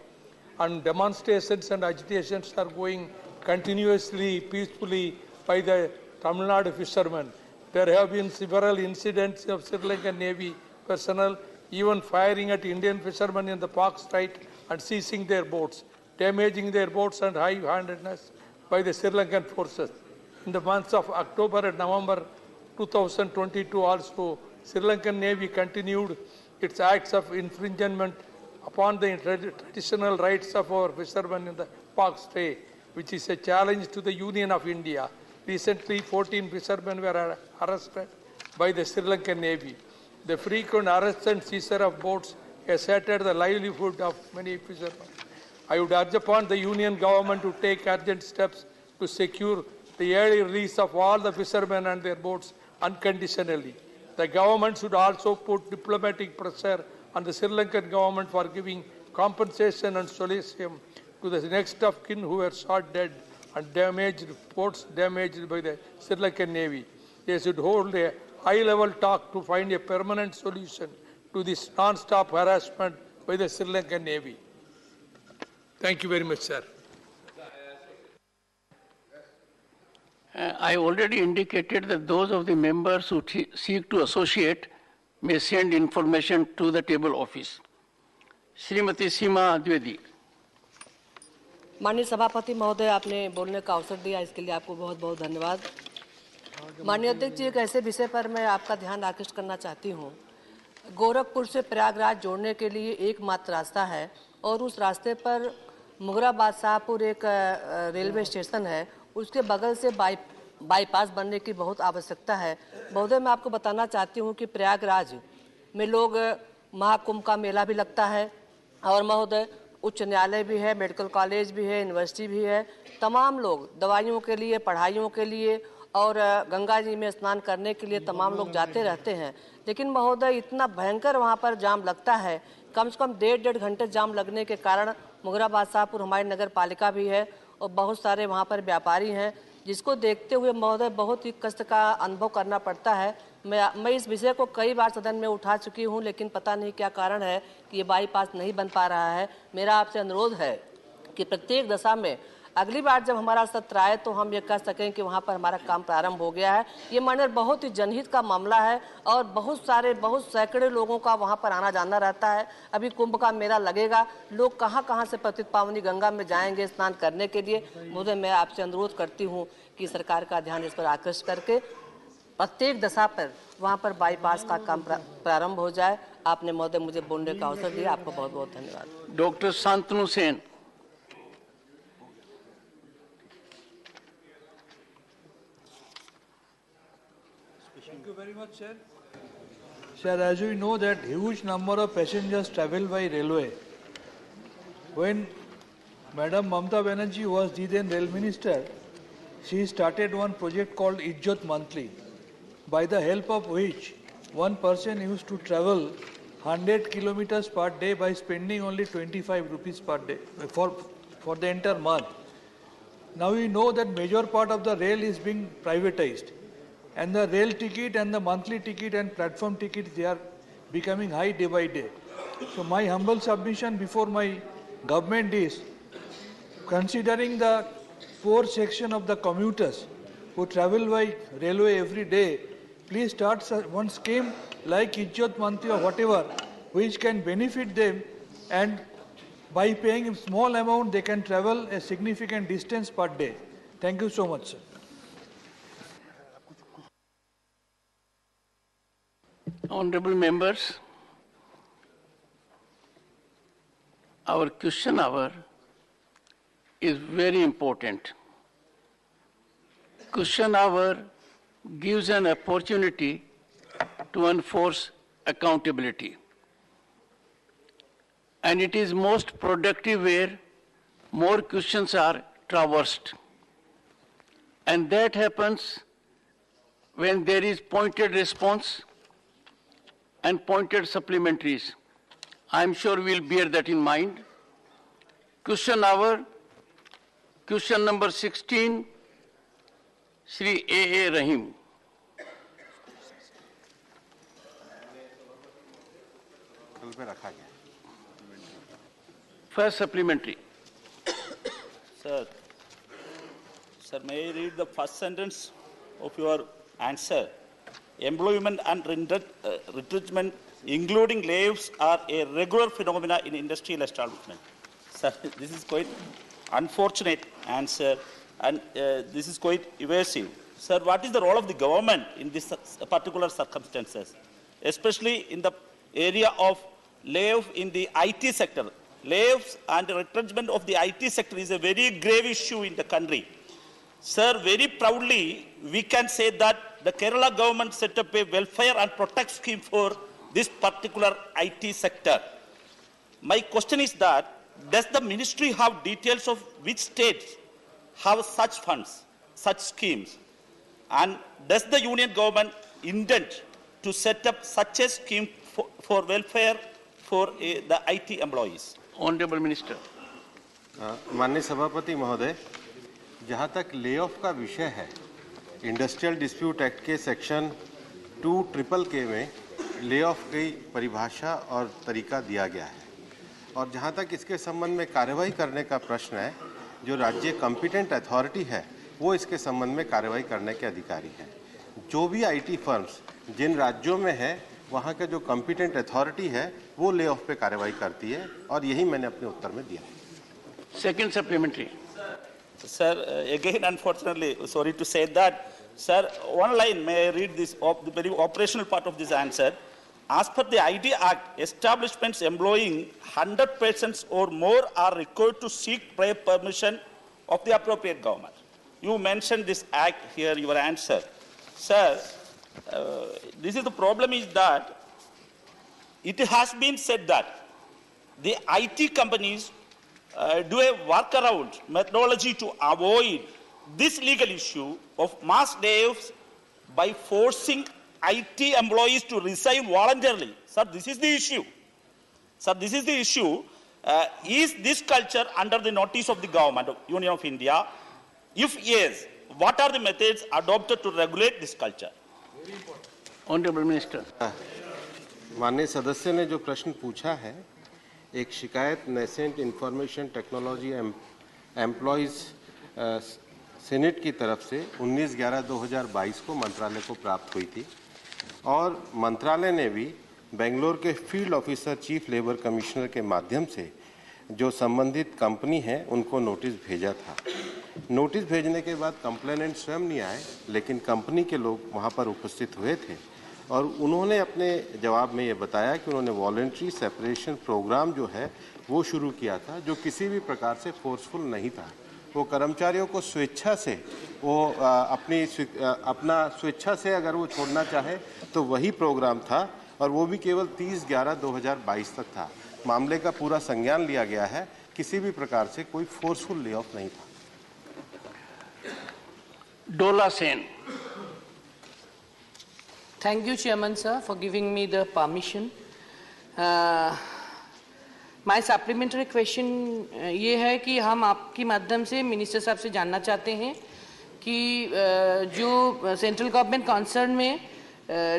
and demonstrations and agitations are going continuously, peacefully by the Tamil Nadu fishermen. There have been several incidents of Sri Lankan Navy personnel even firing at Indian fishermen in the Pak Strait and seizing their boats, damaging their boats and high-handedness by the Sri Lankan forces. In the months of October and November 2022 also, Sri Lankan Navy continued its acts of infringement upon the traditional rights of our fishermen in the Pak Strait, which is a challenge to the Union of India. Recently, 14 fishermen were arrested by the Sri Lankan Navy. The frequent arrests and seizure of boats has shattered the livelihood of many fishermen. I would urge upon the Union government to take urgent steps to secure the early release of all the fishermen and their boats unconditionally. The government should also put diplomatic pressure on the Sri Lankan government for giving compensation and solution to the next of kin who were shot dead and damaged, boats damaged by the Sri Lankan Navy. They should hold a high-level talk to find a permanent solution to this non-stop harassment by the Sri Lankan Navy. Thank you very much, sir. I already indicated that those of the members who seek to associate may send information to the table office. Srimati Seema Dwivedi. माननीय सभापति महोदय, आपने बोलने का अवसर दिया, इसके लिए आपको बहुत बहुत धन्यवाद। माननीय अध्यक्ष जी, एक ऐसे विषय पर मैं आपका ध्यान आकृष्ट करना चाहती हूँ। गोरखपुर से प्रयागराज जोड़ने के लिए एकमात्र रास्ता है और उस रास्ते पर मुगराबाद शाहपुर एक रेलवे स्टेशन है, उसके बगल से बाईपास बनने की बहुत आवश्यकता है। महोदय, मैं आपको बताना चाहती हूँ कि प्रयागराज में लोग महाकुंभ का मेला भी लगता है और महोदय उच्च न्यायालय भी है, मेडिकल कॉलेज भी है, यूनिवर्सिटी भी है। तमाम लोग दवाइयों के लिए, पढ़ाइयों के लिए और गंगा जी में स्नान करने के लिए तमाम लोग जाते रहते हैं, लेकिन महोदय इतना भयंकर वहाँ पर जाम लगता है, कम से कम 1.5 घंटे जाम लगने के कारण मुगराबाद शाहपुर हमारी नगर पालिका भी है और बहुत सारे वहाँ पर व्यापारी हैं, जिसको देखते हुए महोदय बहुत ही कष्ट का अनुभव करना पड़ता है। मैं इस विषय को कई बार सदन में उठा चुकी हूँ, लेकिन पता नहीं क्या कारण है कि ये बाईपास नहीं बन पा रहा है। मेरा आपसे अनुरोध है कि प्रत्येक दशा में अगली बार जब हमारा सत्र आए तो हम ये कह सकें कि वहाँ पर हमारा काम प्रारंभ हो गया है। ये माननीय बहुत ही जनहित का मामला है और बहुत सैकड़े लोगों का वहाँ पर आना जाना रहता है। अभी कुंभ का मेला लगेगा, लोग कहाँ कहाँ से पतित पावनी गंगा में जाएंगे स्नान करने के लिए। मुझे मैं आपसे अनुरोध करती हूँ कि सरकार का ध्यान इस पर आकृष्ट करके प्रत्येक दशा पर वहाँ पर बाईपास का काम प्रारंभ हो जाए। आपने महोदय मुझे बोलने का अवसर दिया, आपको बहुत बहुत धन्यवाद। Doctor Shantanu Sen. Thank you very much, sir. Sir, as we know that huge number of passengers travel by railway. When Madam Mamata Banerjee was the then rail minister, she started one project called Ijjat Monthly, by the help of which one person used to travel 100 kilometers per day by spending only 25 rupees per day for the entire month. Now we know that major part of the rail is being privatized, and the rail ticket and the monthly ticket and platform ticket, they are becoming high day by day. So my humble submission before my government is, considering the poor section of the commuters who travel by railway every day, please start one scheme like Ijjat Monthly or whatever, which can benefit them, and by paying a small amount, they can travel a significant distance per day. Thank you so much, sir. Honorable members, our question hour is very important. Question hour gives an opportunity to enforce accountability. And it is most productive where more questions are traversed. And that happens when there is pointed response and pointed supplementaries. I'm sure we'll bear that in mind. Question hour, question number 16, Shri A.A. Rahim. First supplementary. Sir, may I read the first sentence of your answer? Employment and retrenchment, including layoffs, are a regular phenomena in industrial establishment. Sir, this is quite unfortunate answer, and this is quite evasive. Sir, what is the role of the government in this particular circumstances, especially in the area of layoff in the IT sector? Layoffs and retrenchment of the IT sector is a very grave issue in the country. Sir, very proudly, we can say that the Kerala government set up a welfare and protect scheme for this particular IT sector. My question is that, does the ministry have details of which states have such funds, such schemes? And does the union government intend to set up such a scheme for welfare for the IT employees? Honorable Minister. माननीय सभापति महोदय, जहाँ तक lay off का विषय है, industrial dispute act के section 2KKK में ले ऑफ की परिभाषा और तरीका दिया गया है, और जहाँ तक इसके संबंध में कार्रवाई करने का प्रश्न है, जो राज्य कॉम्पिटेंट अथॉरिटी है वो इसके संबंध में कार्रवाई करने के अधिकारी हैं। जो भी आईटी फर्म्स जिन राज्यों में है वहाँ के जो कॉम्पिटेंट अथॉरिटी है वो ले ऑफ पे कार्रवाई करती है, और यही मैंने अपने उत्तर में दिया है। Second supplementary. Sir, again, unfortunately, sorry to say that, sir, one line, may I read this, the very operational part of this answer. As per the IT Act, establishments employing 100 persons or more are required to seek prior permission of the appropriate government. You mentioned this act here, your answer. Sir, this is the problem is that it has been said that the IT companies do a workaround methodology to avoid this legal issue of mass layoffs by forcing IT employees to resign voluntarily. Sir, this is the issue. Sir, this is the issue. Is this culture under the notice of the Government of Union of India? If yes, what are the methods adopted to regulate this culture? Honorable Minister. माननीय सदस्य ने जो प्रश्न पूछा है, एक शिकायत nascent information technology employees senate की तरफ से 19/11/2022 को मंत्रालय को प्राप्त हुई थी और मंत्रालय ने भी बेंगलोर के field officer chief labour commissioner के माध्यम से जो संबंधित कंपनी है उनको नोटिस भेजा था। नोटिस भेजने के बाद कंप्लेनेंट स्वयं नहीं आए, लेकिन कंपनी के लोग वहां पर उपस्थित हुए थे और उन्होंने अपने जवाब में ये बताया कि उन्होंने वॉलंटरी सेपरेशन प्रोग्राम जो है वो शुरू किया था, जो किसी भी प्रकार से फोर्सफुल नहीं था। वो कर्मचारियों को स्वेच्छा से वो अपना स्वेच्छा से अगर वो छोड़ना चाहे तो वही प्रोग्राम था और वो भी केवल 30/11/2022 तक था। मामले का पूरा संज्ञान लिया गया है, किसी भी प्रकार से कोई फोर्सफुल ले ऑफ नहीं था। Dola Sen. Thank you, Chairman, sir, for giving me the permission. My supplementary question ये है कि हम आपके माध्यम से मिनिस्टर साहब से जानना चाहते हैं कि जो सेंट्रल गवर्नमेंट कंसर्न में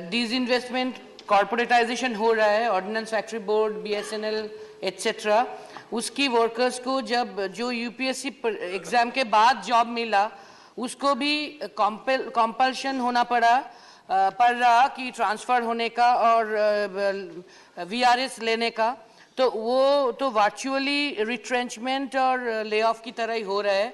डिसइन्वेस्टमेंट कॉर्पोरेटाइजेशन हो रहा है, ordnance factory board, BSNL etcetera, उसकी वर्कर्स को जब जो UPSC एग्जाम के बाद जॉब मिला उसको भी कंपल्शन होना पड़ रहा कि ट्रांसफर होने का और VRS लेने का, तो वो तो वर्चुअली रिट्रेंचमेंट और ले ऑफ की तरह ही हो रहा है।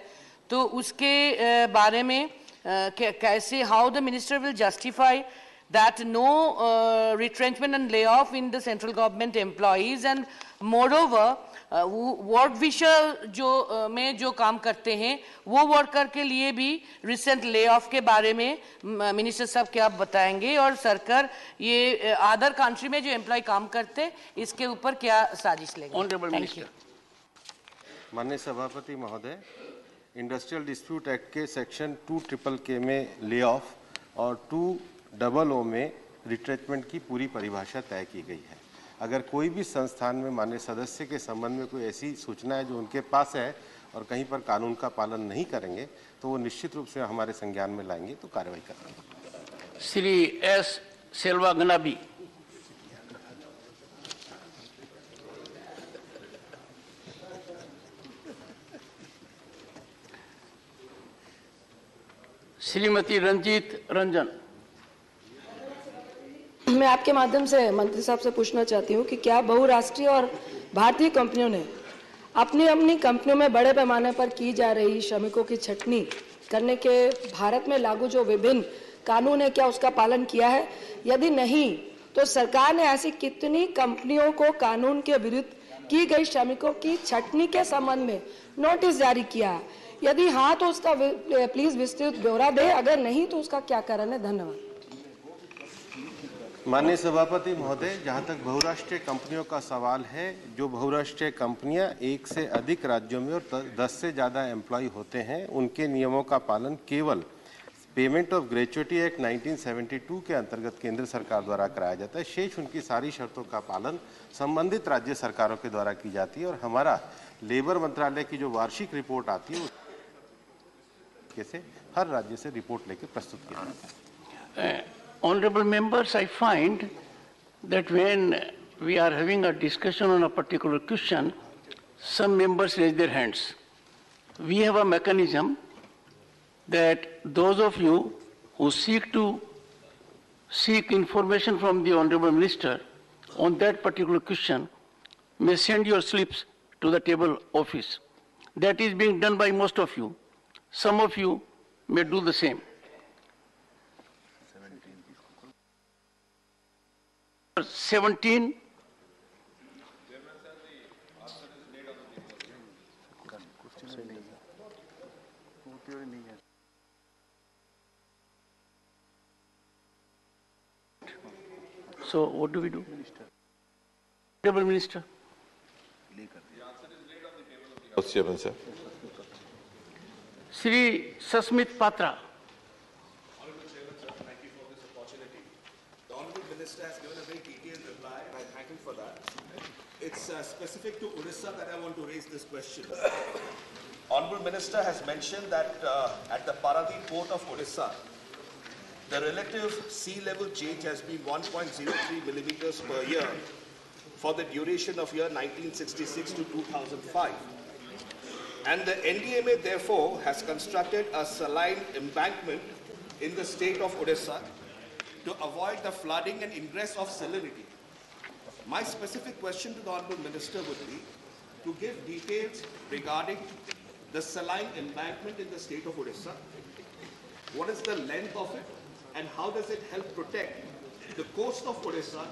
तो उसके बारे में कैसे, how the minister will justify that no retrenchment and layoff in the central government employees, and moreover work विषय जो में जो काम करते हैं वो वर्कर के लिए भी रिसेंट ले ऑफ के बारे में मिनिस्टर साहब क्या बताएंगे और सरकार ये अदर कंट्री में जो एम्प्लॉय काम करते इसके ऊपर क्या साजिश लेंगे? Honourable minister. माननीय सभापति महोदय, इंडस्ट्रियल डिस्प्यूट एक्ट के सेक्शन 2KK में ले ऑफ और 200 में रिट्रेचमेंट की पूरी परिभाषा तय की गई है। अगर कोई भी संस्थान में माननीय सदस्य के संबंध में कोई ऐसी सूचना है जो उनके पास है और कहीं पर कानून का पालन नहीं करेंगे तो वो निश्चित रूप से हमारे संज्ञान में लाएंगे, तो कार्रवाई करेंगे। श्री S. सेल्वा गनाबी। श्रीमती रंजीत रंजन। मैं आपके माध्यम से मंत्री साहब से पूछना चाहती हूँ कि क्या बहुराष्ट्रीय और भारतीय कंपनियों ने अपनी अपनी कंपनियों में बड़े पैमाने पर की जा रही श्रमिकों की छटनी करने के भारत में लागू जो विभिन्न कानून है, क्या उसका पालन किया है? यदि नहीं तो सरकार ने ऐसी कितनी कंपनियों को कानून के विरुद्ध की गई श्रमिकों की छटनी के संबंध में नोटिस जारी किया है? यदि हाँ तो उसका प्लीज विस्तृत ब्यौरा दे, अगर नहीं तो उसका क्या कारण है? धन्यवाद। माननीय सभापति महोदय, जहां तक बहुराष्ट्रीय कंपनियों का सवाल है, जो बहुराष्ट्रीय कंपनियां एक से अधिक राज्यों में और 10 से ज़्यादा एम्प्लॉय होते हैं, उनके नियमों का पालन केवल पेमेंट ऑफ ग्रेच्युटी एक्ट 1972 के अंतर्गत केंद्र सरकार द्वारा कराया जाता है। शेष उनकी सारी शर्तों का पालन संबंधित राज्य सरकारों के द्वारा की जाती है और हमारा लेबर मंत्रालय की जो वार्षिक रिपोर्ट आती है उससे हर राज्य से रिपोर्ट लेकर प्रस्तुत किया जाता है। Honorable members, I find that when we are having a discussion on a particular question, some members raise their hands. We have a mechanism that those of you who seek information from the Honorable Minister on that particular question may send your slips to the table office. That is being done by most of you. Some of you may do the same. 17. So what do we do? Honorable Minister. Chairman, sir. Sri Sasmit Patra. The Honourable Minister has given a very detailed reply, and I thank him for that. It's specific to Odisha that I want to raise this question. Honourable Minister has mentioned that at the Paradip port of Odisha, the relative sea level change has been 1.03 millimeters per year for the duration of year 1966 to 2005. And the NDMA therefore has constructed a saline embankment in the state of Odisha to avoid the flooding and ingress of salinity. My specific question to the Honourable Minister would be to give details regarding the saline embankment in the state of Odisha. What is the length of it and how does it help protect the coast of Odisha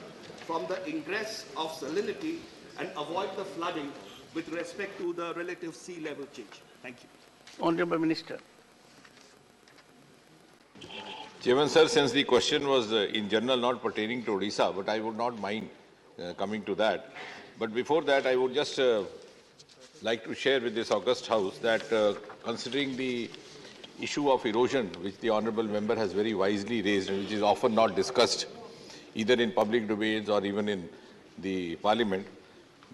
from the ingress of salinity and avoid the flooding with respect to the relative sea level change? Thank you. Honourable Minister. Chairman, sir, since the question was in general not pertaining to Odisha, but I would not mind coming to that. But before that, I would just like to share with this august House that considering the issue of erosion, which the Honourable Member has very wisely raised and which is often not discussed either in public debates or even in the Parliament,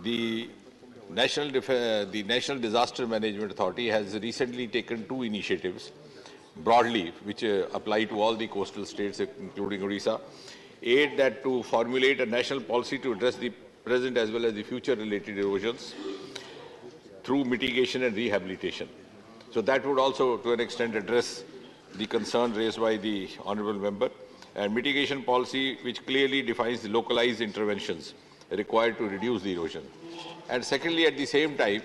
the National Disaster Management Authority has recently taken two initiatives broadly, which apply to all the coastal states, including Odisha. Aid that to formulate a national policy to address the present as well as the future related erosions through mitigation and rehabilitation. So that would also, to an extent, address the concern raised by the Honourable Member. And mitigation policy, which clearly defines the localized interventions required to reduce the erosion. And secondly, at the same time,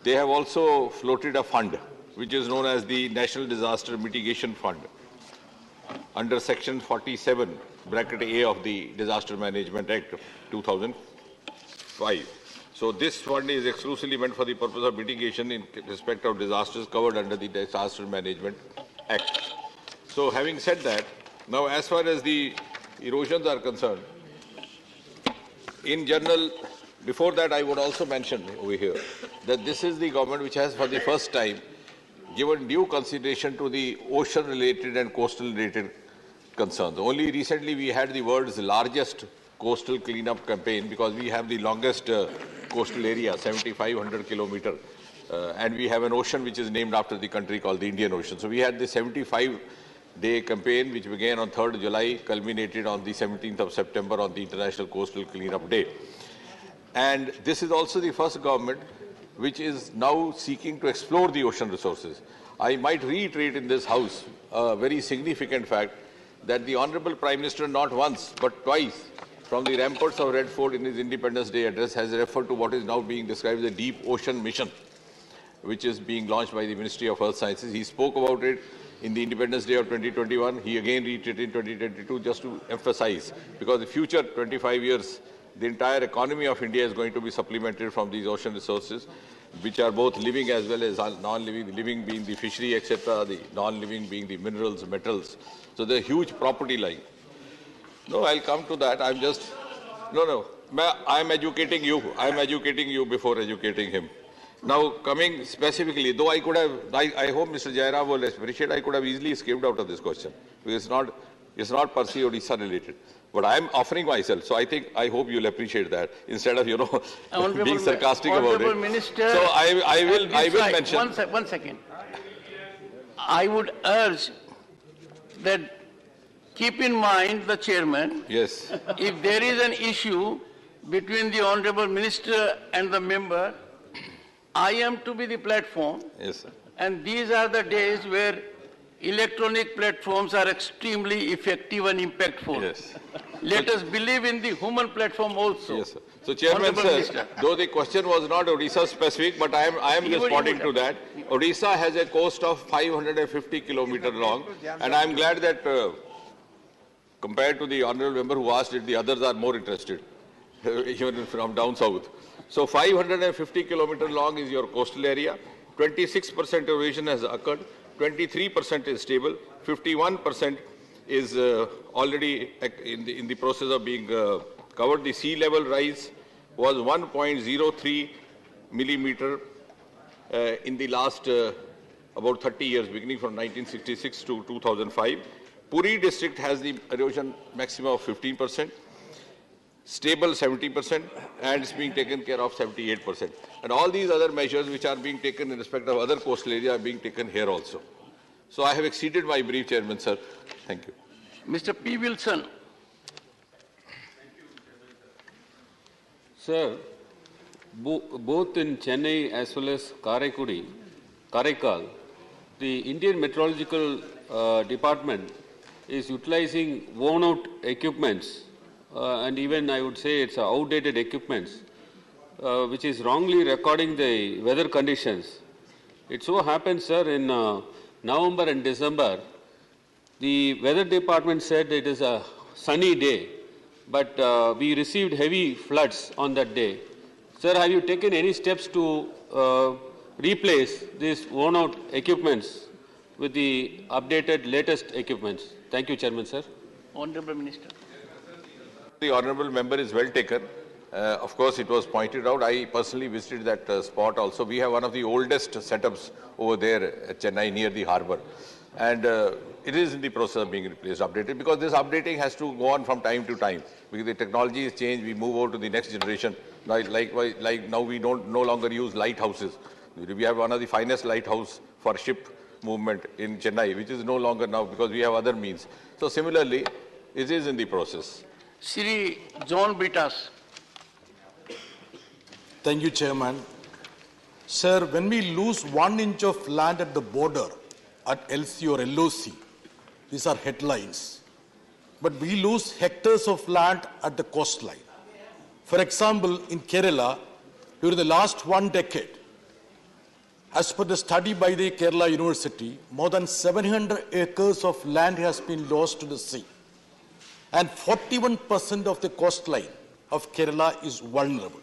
they have also floated a fund, which is known as the National Disaster Mitigation Fund, under Section 47, bracket A of the Disaster Management Act 2005. So this fund is exclusively meant for the purpose of mitigation in respect of disasters covered under the Disaster Management Act. So having said that, now as far as the erosions are concerned, in general, before that I would also mention over here that this is the government which has for the first time given due consideration to the ocean-related and coastal-related concerns. Only recently we had the world's largest coastal cleanup campaign because we have the longest coastal area, 7,500 kilometers, and we have an ocean which is named after the country called the Indian Ocean. So we had the 75-day campaign which began on 3rd July, culminated on the 17th of September on the International Coastal Cleanup Day. And this is also the first government which is now seeking to explore the ocean resources. I might reiterate in this House a very significant fact that the Honourable Prime Minister not once but twice from the ramparts of Red Fort in his Independence Day address has referred to what is now being described as the Deep Ocean Mission, which is being launched by the Ministry of Earth Sciences. He spoke about it in the Independence Day of 2021. He again reiterated in 2022 just to emphasize, because the future 25 years, the entire economy of India is going to be supplemented from these ocean resources, which are both living as well as non-living, the living being the fishery, etc., the non-living being the minerals, metals. So they're huge property line. No, I'll come to that. I'm just, I'm educating you. I'm educating you before educating him. Now, coming specifically, though I could have, I hope Mr. Jaira will appreciate, I could have easily escaped out of this question, because it's not per se Odisha related. But I'm offering myself, so I hope you'll appreciate that, instead of, being sarcastic about it. Minister, so I will mention. One second. I would urge that keep in mind the chairman. Yes. If there is an issue between the Honourable Minister and the member, I am to be the platform. Yes, sir. And these are the days where electronic platforms are extremely effective and impactful. Yes. Let us believe in the human platform also. Yes, sir. So, Chairman, sir, though the question was not Odisha specific, but I am responding to that. Odisha has a coast of 550 kilometers long, and I am glad that compared to the Honourable Member who asked it, the others are more interested, even from down south. So 550 kilometers long is your coastal area, 26% erosion has occurred, 23% is stable, 51% is already in the process of being covered. The sea level rise was 1.03 millimeter in the last about 30 years, beginning from 1966 to 2005. Puri district has the erosion maximum of 15%, stable 70%, and it's being taken care of 78%. And all these other measures which are being taken in respect of other coastal areas are being taken here also. So I have exceeded my brief, Chairman, sir. Thank you. Mr. P. Wilson. Sir, both in Chennai as well as Karaikal, the Indian Meteorological Department is utilizing worn-out equipments, and even I would say it's outdated equipments, which is wrongly recording the weather conditions. It so happens, sir, in November and December, the weather department said it is a sunny day, but we received heavy floods on that day. Sir, have you taken any steps to replace these worn-out equipments with the updated latest equipments? Thank you, Chairman, sir. Honorable Minister. The Honorable Member is well taken. Of course, it was pointed out. I personally visited that spot also. We have one of the oldest setups over there at Chennai near the harbour. And it is in the process of being replaced, updated, because this updating has to go on from time to time. Because the technology is changed, we move over to the next generation. Like now we don't no longer use lighthouses. We have one of the finest lighthouse for ship movement in Chennai, which is no longer now because we have other means. So similarly, it is in the process. Sri John Britas. Thank you, Chairman. Sir, when we lose 1 inch of land at the border, at LC or LOC, these are headlines. But we lose hectares of land at the coastline. For example, in Kerala, during the last 1 decade, as per the study by the Kerala University, more than 700 acres of land has been lost to the sea. And 41% of the coastline of Kerala is vulnerable.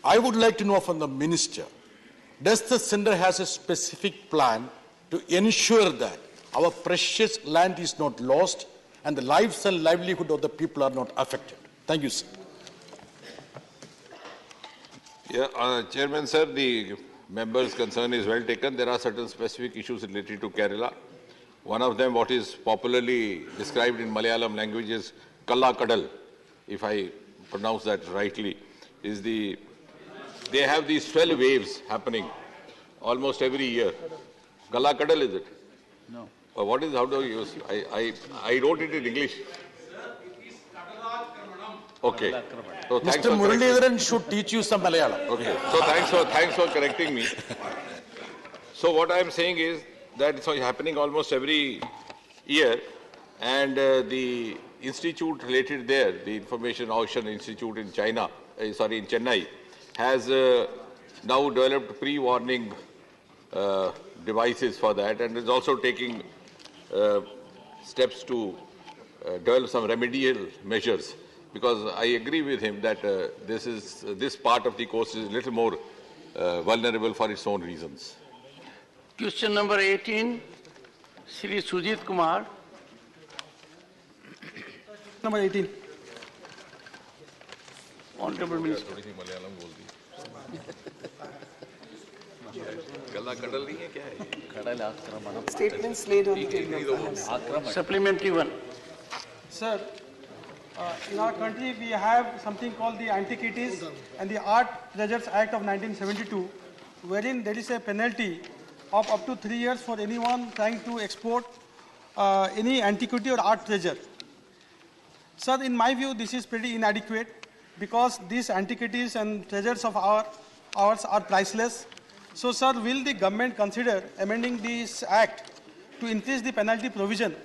I would like to know from the Minister, does the Centre has a specific plan to ensure that our precious land is not lost and the lives and livelihood of the people are not affected? Thank you, sir. Yeah, Chairman, sir, the member's concern is well taken. There are certain specific issues related to Kerala. One of them, what is popularly described in Malayalam language is Kalla Kadal, if I pronounce that rightly, is they have these swell waves happening almost every year. Kalla Kadal, is it? No. Or what is, how do you use? I wrote it in English. Okay. So Mr. Muralidharan should teach you some Malayalam. Okay. So thanks for correcting me. So what I am saying is that it's happening almost every year, and the institute related there, the Information Ocean Institute in in Chennai, has now developed pre-warning devices for that, and is also taking steps to develop some remedial measures. Because I agree with him that this part of the coast is a little more vulnerable for its own reasons. Question number 18, Sri Sujit Kumar. Number 18. Honorable Minister. Statements laid on the table. Supplementary one. Sir, in our country we have something called the Antiquities and the Art Treasures Act of 1972, wherein there is a penalty of up to 3 years for anyone trying to export any antiquity or art treasure. Sir, in my view, this is pretty inadequate because these antiquities and treasures of ours are priceless. So, sir, will the government consider amending this act to increase the penalty provision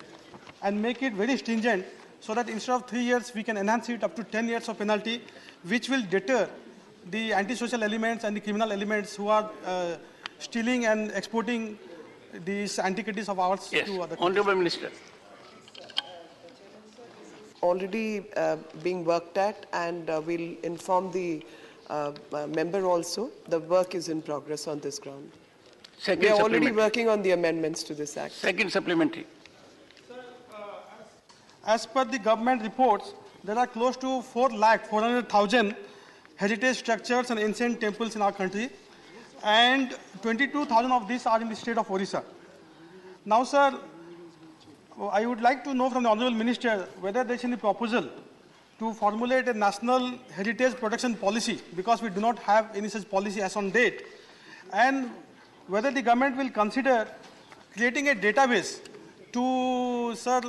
and make it very stringent so that instead of 3 years, we can enhance it up to 10 years of penalty, which will deter the antisocial elements and the criminal elements who are stealing and exporting these antiquities of ours to other countries? Honorable Minister. Already being worked at, and we'll inform the member also. The work is in progress on this ground. We are already working on the amendments to this act. Second supplementary. As per the government reports, there are close to 400,000 heritage structures and ancient temples in our country. and 22,000 of these are in the state of Orissa. Now, sir, I would like to know from the Honorable Minister whether there is any proposal to formulate a national heritage protection policy, because we do not have any such policy as on date, and whether the government will consider creating a database to, sir,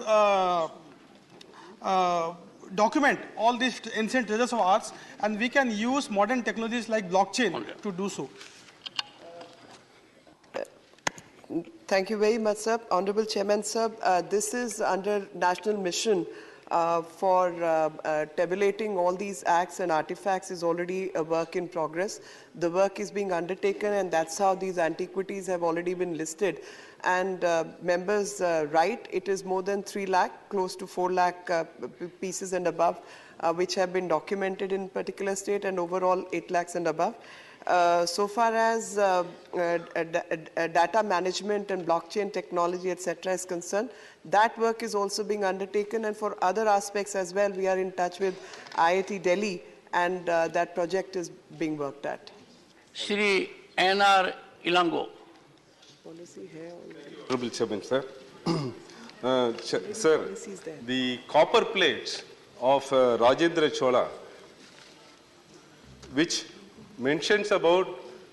document all these ancient treasures of ours, and we can use modern technologies like blockchain to do so. Thank you very much, sir. Honorable Chairman, sir, this is under national mission for tabulating all these acts and artifacts is already a work in progress. The work is being undertaken, and that's how these antiquities have already been listed. And members, right, it is more than 3 lakh, close to 4 lakh pieces and above, which have been documented in particular state, and overall 8 lakhs and above. So far as data management and blockchain technology, etc., is concerned, that work is also being undertaken, and for other aspects as well, we are in touch with IIT Delhi, and that project is being worked at. Shri N.R. Ilango. Honorable Chairman, sir. Sir, the copper plates of Rajendra Chola, which mentions about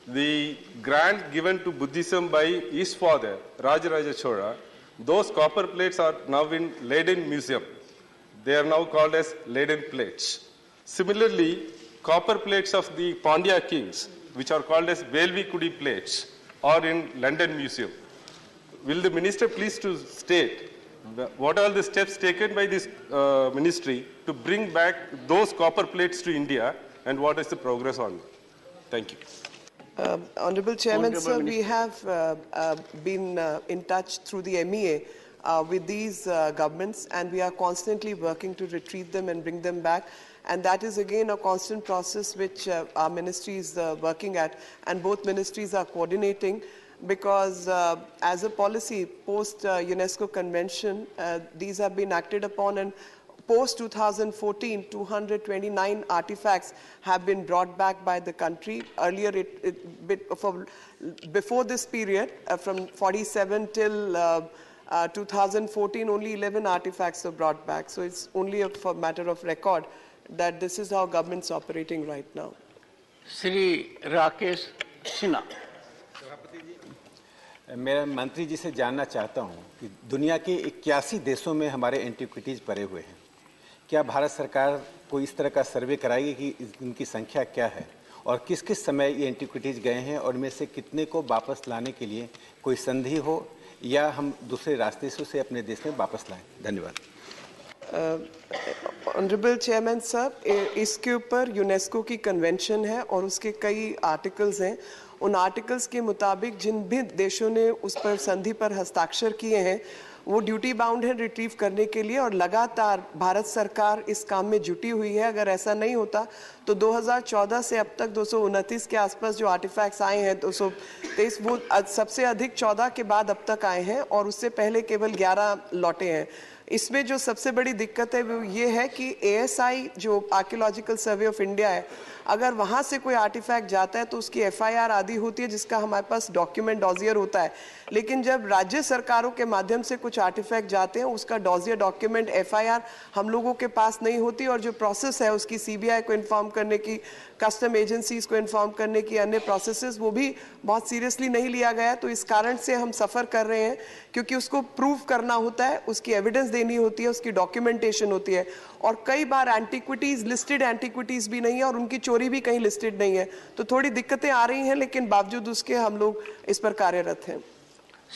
the grant given to Buddhism by his father, Rajaraja Chola, those copper plates are now in Leiden Museum. They are now called as Leiden plates. Similarly, copper plates of the Pandya kings, which are called as Velvikudi plates, are in London Museum. Will the minister please to state what are the steps taken by this ministry to bring back those copper plates to India, and what is the progress on it? Thank you. Honorable Chairman, sir, we have been in touch through the MEA with these governments, and we are constantly working to retrieve them and bring them back. And that is again a constant process which our ministry is working at, and both ministries are coordinating, because as a policy post UNESCO convention, these have been acted upon, and post 2014, 229 artifacts have been brought back by the country. Earlier, before this period, from 47 till 2014, only 11 artifacts were brought back. So it's only a matter of record that this is how government's operating right now. Shri Rakesh Sinha. मैं मंत्री जी से जानना चाहता हूं कि दुनिया के 81 देशों में हमारे एंटिक्विटीज पड़े हुए हैं। क्या भारत सरकार कोई इस तरह का सर्वे कराएगी कि इनकी संख्या क्या है, और किस किस समय ये एंटिक्विटीज गए हैं, और इनमें से कितने को वापस लाने के लिए कोई संधि हो, या हम दूसरे रास्ते से उसे अपने देश में वापस लाएं? धन्यवाद। ऑनरेबल चेयरमैन साहब, इसके ऊपर यूनेस्को की कन्वेंशन है और उसके कई आर्टिकल्स हैं। उन आर्टिकल्स के मुताबिक जिन भी देशों ने उस पर संधि पर हस्ताक्षर किए हैं, वो ड्यूटी बाउंड है रिट्रीव करने के लिए, और लगातार भारत सरकार इस काम में जुटी हुई है। अगर ऐसा नहीं होता तो 2014 से अब तक 229 के आसपास जो आर्टिफैक्ट्स आए हैं, 223, वो सबसे अधिक 14 के बाद अब तक आए हैं, और उससे पहले केवल 11 लौटे हैं। इसमें जो सबसे बड़ी दिक्कत है वो ये है कि ASI जो आर्कियोलॉजिकल सर्वे ऑफ इंडिया है, अगर वहाँ से कोई आर्टिफैक्ट जाता है तो उसकी FIR आदि होती है, जिसका हमारे पास डॉक्यूमेंट डॉजियर होता है। लेकिन जब राज्य सरकारों के माध्यम से कुछ आर्टिफैक्ट जाते हैं, उसका डॉजियर डॉक्यूमेंट FIR हम लोगों के पास नहीं होती, और जो प्रोसेस है उसकी CBI को इन्फॉर्म करने की, कस्टम एजेंसीज को इन्फॉर्म करने की, अन्य प्रोसेसेस, वो भी बहुत सीरियसली नहीं लिया गया। तो इस कारण से हम सफ़र कर रहे हैं, क्योंकि उसको प्रूव करना होता है, उसकी एविडेंस देनी होती है, उसकी डॉक्यूमेंटेशन होती है, और कई बार एंटिक्विटीज, लिस्टेड एंटिक्विटीज भी नहीं है, और उनकी चोरी भी कहीं लिस्टेड नहीं है। तो थोड़ी दिक्कतें आ रही हैं, लेकिन बावजूद उसके हम लोग इस पर कार्यरत हैं।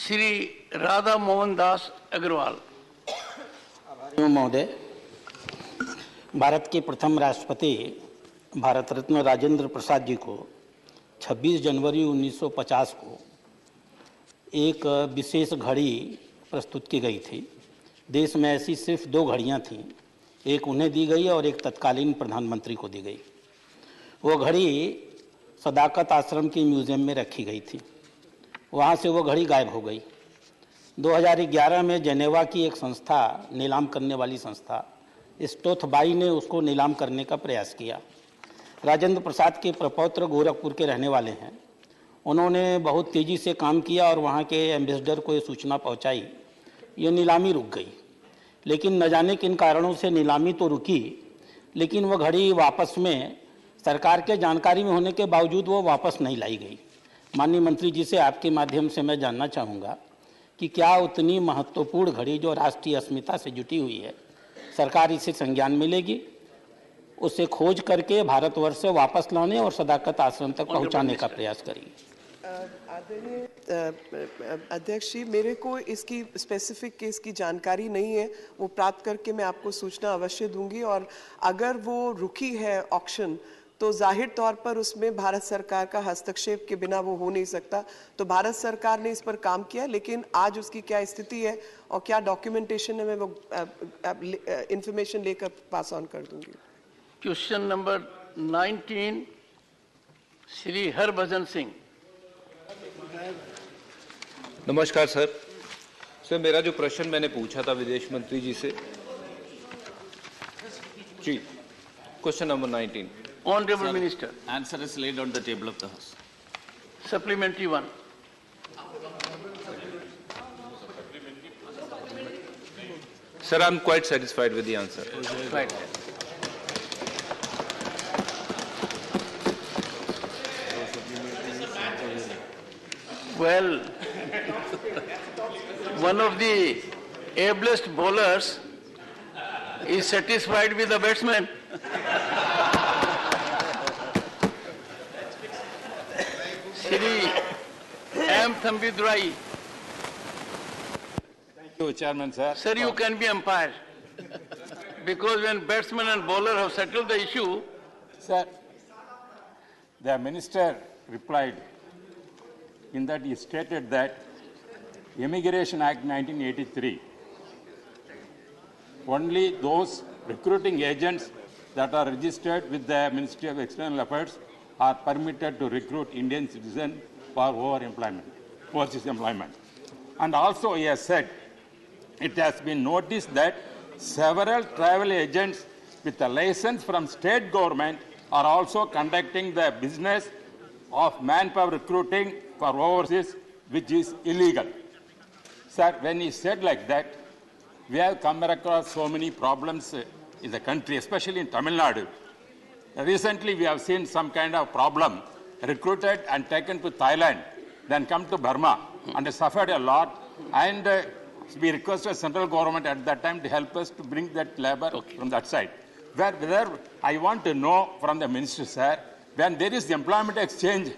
श्री राधा मोहन दास अग्रवाल। महोदय, भारत के प्रथम राष्ट्रपति भारत रत्न राजेंद्र प्रसाद जी को 26 जनवरी 1950 को एक विशेष घड़ी प्रस्तुत की गई थी। देश में ऐसी सिर्फ 2 घड़ियां थीं, एक उन्हें दी गई और एक तत्कालीन प्रधानमंत्री को दी गई। वो घड़ी सदाकत आश्रम के म्यूजियम में रखी गई थी, वहाँ से वो घड़ी गायब हो गई। 2011 में जेनेवा की एक संस्था, नीलाम करने वाली संस्था स्टोथबाई ने उसको नीलाम करने का प्रयास किया। राजेंद्र प्रसाद के प्रपौत्र गोरखपुर के रहने वाले हैं, उन्होंने बहुत तेज़ी से काम किया और वहाँ के एम्बेसडर को ये सूचना पहुँचाई। ये नीलामी रुक गई, लेकिन न जाने किन कारणों से नीलामी तो रुकी, लेकिन वो घड़ी वापस में सरकार के जानकारी में होने के बावजूद वो वापस नहीं लाई गई। माननीय मंत्री जी से आपके माध्यम से मैं जानना चाहूँगा कि क्या उतनी महत्वपूर्ण घड़ी जो राष्ट्रीय अस्मिता से जुटी हुई है, सरकार इसे संज्ञान में लेगी, उसे खोज करके भारतवर्ष से वापस लाने और सदाकत आश्रम तक पहुँचाने का प्रयास करेगी। अध्यक्ष जी, मेरे को इसकी स्पेसिफिक केस की जानकारी नहीं है, वो प्राप्त करके मैं आपको सूचना अवश्य दूंगी। और अगर वो रुकी है ऑक्शन, तो जाहिर तौर पर उसमें भारत सरकार का हस्तक्षेप के बिना वो हो नहीं सकता। तो भारत सरकार ने इस पर काम किया, लेकिन आज उसकी क्या स्थिति है और क्या डॉक्यूमेंटेशन है, मैं वो इंफॉर्मेशन लेकर पास ऑन कर दूंगी। Question number 19, Shri Harbhajan Singh. नमस्कार सर। सर, मेरा जो प्रश्न मैंने पूछा था विदेश मंत्री जी से, जी, question number 19। Honorable Minister. Answer is laid on the table of the House. Supplementary one. Sir, I'm quite satisfied with the answer. Right. Well, one of the ablest bowlers is satisfied with the batsman. Shri M. Thambidrai. Thank you, Chairman, sir. Sir, you can be umpire. Because when batsman and bowler have settled the issue. Sir, the minister replied in that he stated that Immigration Act 1983, only those recruiting agents that are registered with the Ministry of External Affairs are permitted to recruit Indian citizens for overseas employment. And also he has said, it has been noticed that several travel agents with a license from state government are also conducting the business of manpower recruiting for overseas, which is illegal. Sir, when he said like that, we have come across so many problems in the country, especially in Tamil Nadu. Recently, we have seen some kind of problem, recruited and taken to Thailand, then come to Burma, and suffered a lot. And we requested central government at that time to help us to bring that labor from that side. Whether I want to know from the minister, sir, when there is the employment exchange,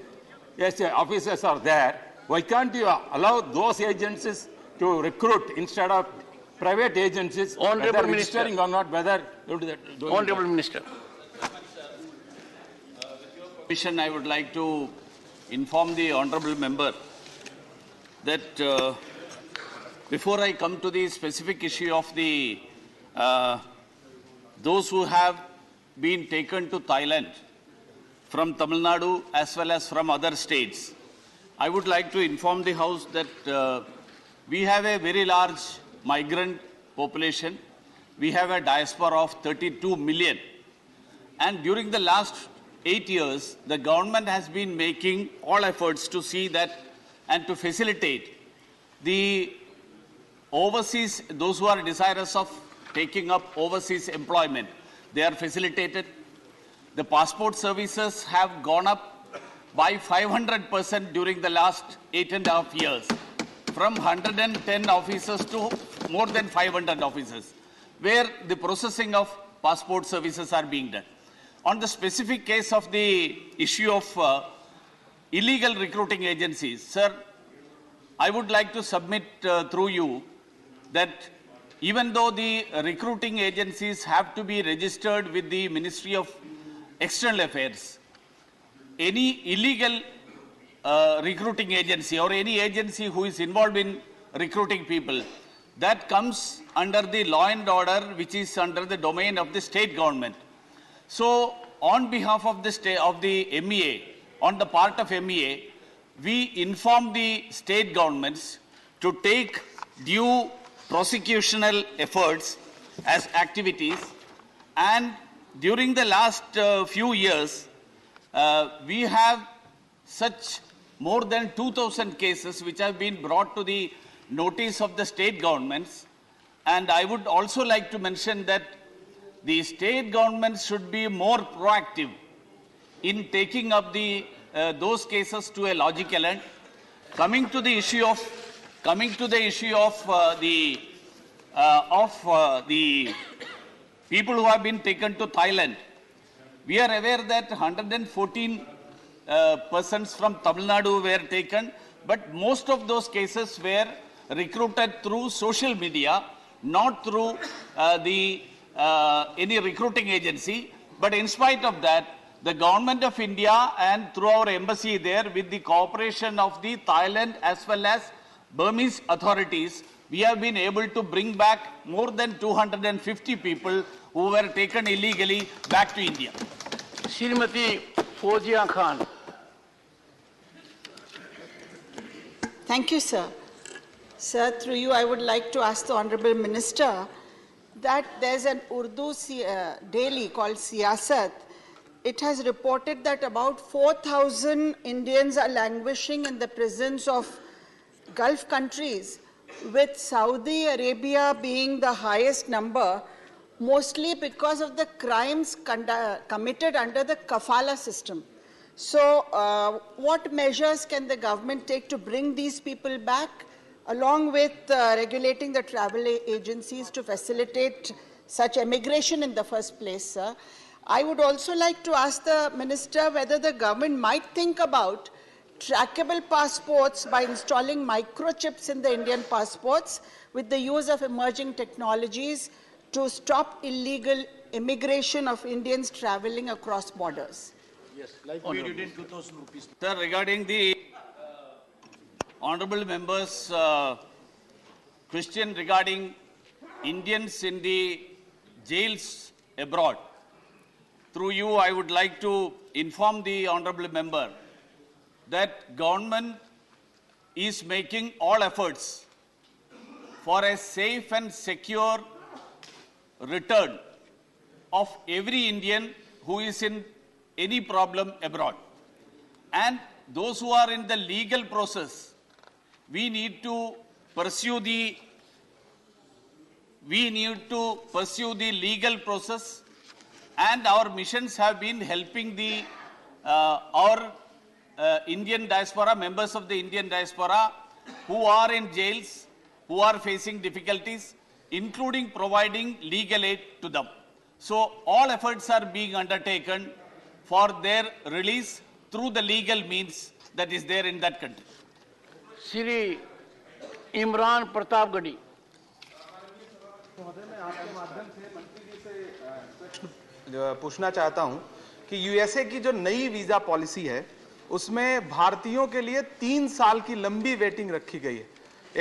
yes, officers are there, why can't you allow those agencies to recruit instead of private agencies, Honorable whether Minister. registering or not, whether... Honorable Minister. Commission, I would like to inform the honourable member that before I come to the specific issue of the those who have been taken to Thailand from Tamil Nadu as well as from other states, I would like to inform the House that we have a very large migrant population. We have a diaspora of 32 million. And during the last 8 years, the government has been making all efforts to see that and to facilitate the overseas, those who are desirous of taking up overseas employment. They are facilitated. The passport services have gone up by 500% during the last 8.5 years, from 110 officers to more than 500 officers, where the processing of passport services are being done. On the specific case of the issue of illegal recruiting agencies, sir, I would like to submit through you that even though the recruiting agencies have to be registered with the Ministry of External Affairs, any illegal recruiting agency or any agency who is involved in recruiting people, that comes under the law and order, which is under the domain of the state government. So, on behalf of the MEA, on the part of MEA, we inform the state governments to take due prosecutional efforts as activities, and during the last few years, we have such more than 2,000 cases which have been brought to the notice of the state governments. And I would also like to mention that the state governments should be more proactive in taking up those cases to a logical end. Coming to the issue of the people who have been taken to Thailand, we are aware that 114 persons from Tamil Nadu were taken, but most of those cases were recruited through social media, not through any recruiting agency. But in spite of that, the government of India and through our embassy there, with the cooperation of the Thailand as well as Burmese authorities, we have been able to bring back more than 250 people who were taken illegally back to India. Srimati Fozia Khan. Thank you, sir. Sir, through you, I would like to ask the Honorable Minister that there's an Urdu daily called Siyasat. It has reported that about 4,000 Indians are languishing in the prisons of Gulf countries, with Saudi Arabia being the highest number, mostly because of the crimes committed under the kafala system. So, what measures can the government take to bring these people back, along with regulating the travel agencies to facilitate such immigration in the first place, sir? I would also like to ask the Minister whether the government might think about trackable passports by installing microchips in the Indian passports with the use of emerging technologies to stop illegal immigration of Indians traveling across borders. Yes, like we did in 2,000 rupees. Sir, regarding the honorable members' question regarding Indians in the jails abroad, through you, I would like to inform the honorable member that government is making all efforts for a safe and secure return of every Indian who is in any problem abroad. And those who are in the legal process, we need to pursue the legal process, and our missions have been helping our Indian diaspora, members of the Indian diaspora who are in jails, who are facing difficulties, including providing legal aid to them. So all efforts are being undertaken for their release through the legal means that is there in that country. Shri Imran Pratapgadi. पूछना चाहता हूं कि USA की जो नई visa policy है उसमें भारतीयों के लिए 3 साल की लंबी वेटिंग रखी गई है।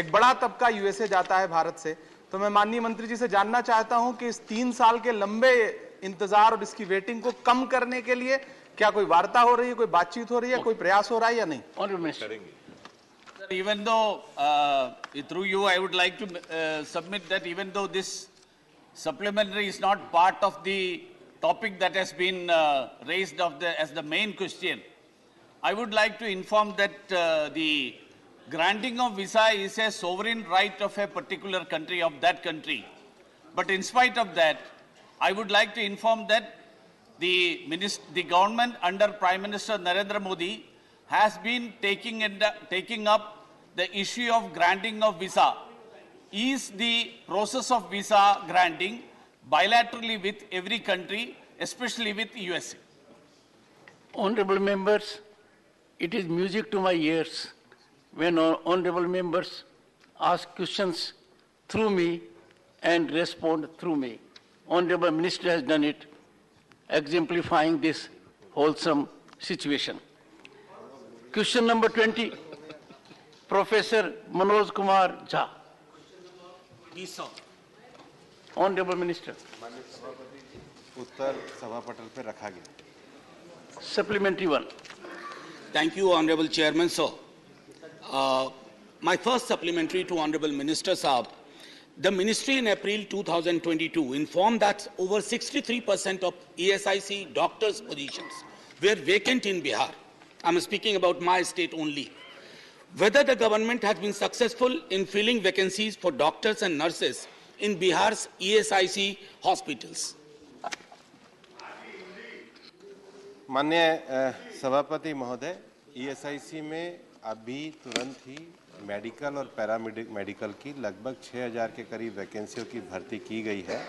एक बड़ा तबका यूएसए जाता है भारत से, तो मैं माननीय मंत्री जी से जानना चाहता हूं कि इस 3 साल के लंबे इंतजार और इसकी वेटिंग को कम करने के लिए क्या कोई वार्ता हो रही है, कोई बातचीत हो रही है, कोई प्रयास हो रहा है या नहीं? Even though through you I would like to submit that even though this supplementary is not part of the topic that has been raised as the main question, I would like to inform that the granting of visa is a sovereign right of a particular country, of that country. But in spite of that, I would like to inform that the government under Prime Minister Narendra Modi has been taking up the issue of granting of visa. Is the process of visa granting bilaterally with every country, especially with USA. Honorable members, it is music to my ears when honorable members ask questions through me and respond through me. Honorable Minister has done it, exemplifying this wholesome situation. Question number 20, Professor Manoj Kumar Jha. Honorable Minister. उत्तर सभा पटल पर रखा गया. Supplementary one. Thank you, Honorable Chairman, sir. My first supplementary to Honorable Minister Saab. The Ministry in April 2022 informed that over 63% of ESIC doctors' positions were vacant in Bihar, I'm speaking about my state only, whether the government has been successful in filling vacancies for doctors and nurses in Bihar's ESIC hospitals. माननीय सभापति महोदय, ESIC में अभी तुरंत ही medical और paramedical की लगभग 6000 के करीब वैकेंसियों की भर्ती की गई है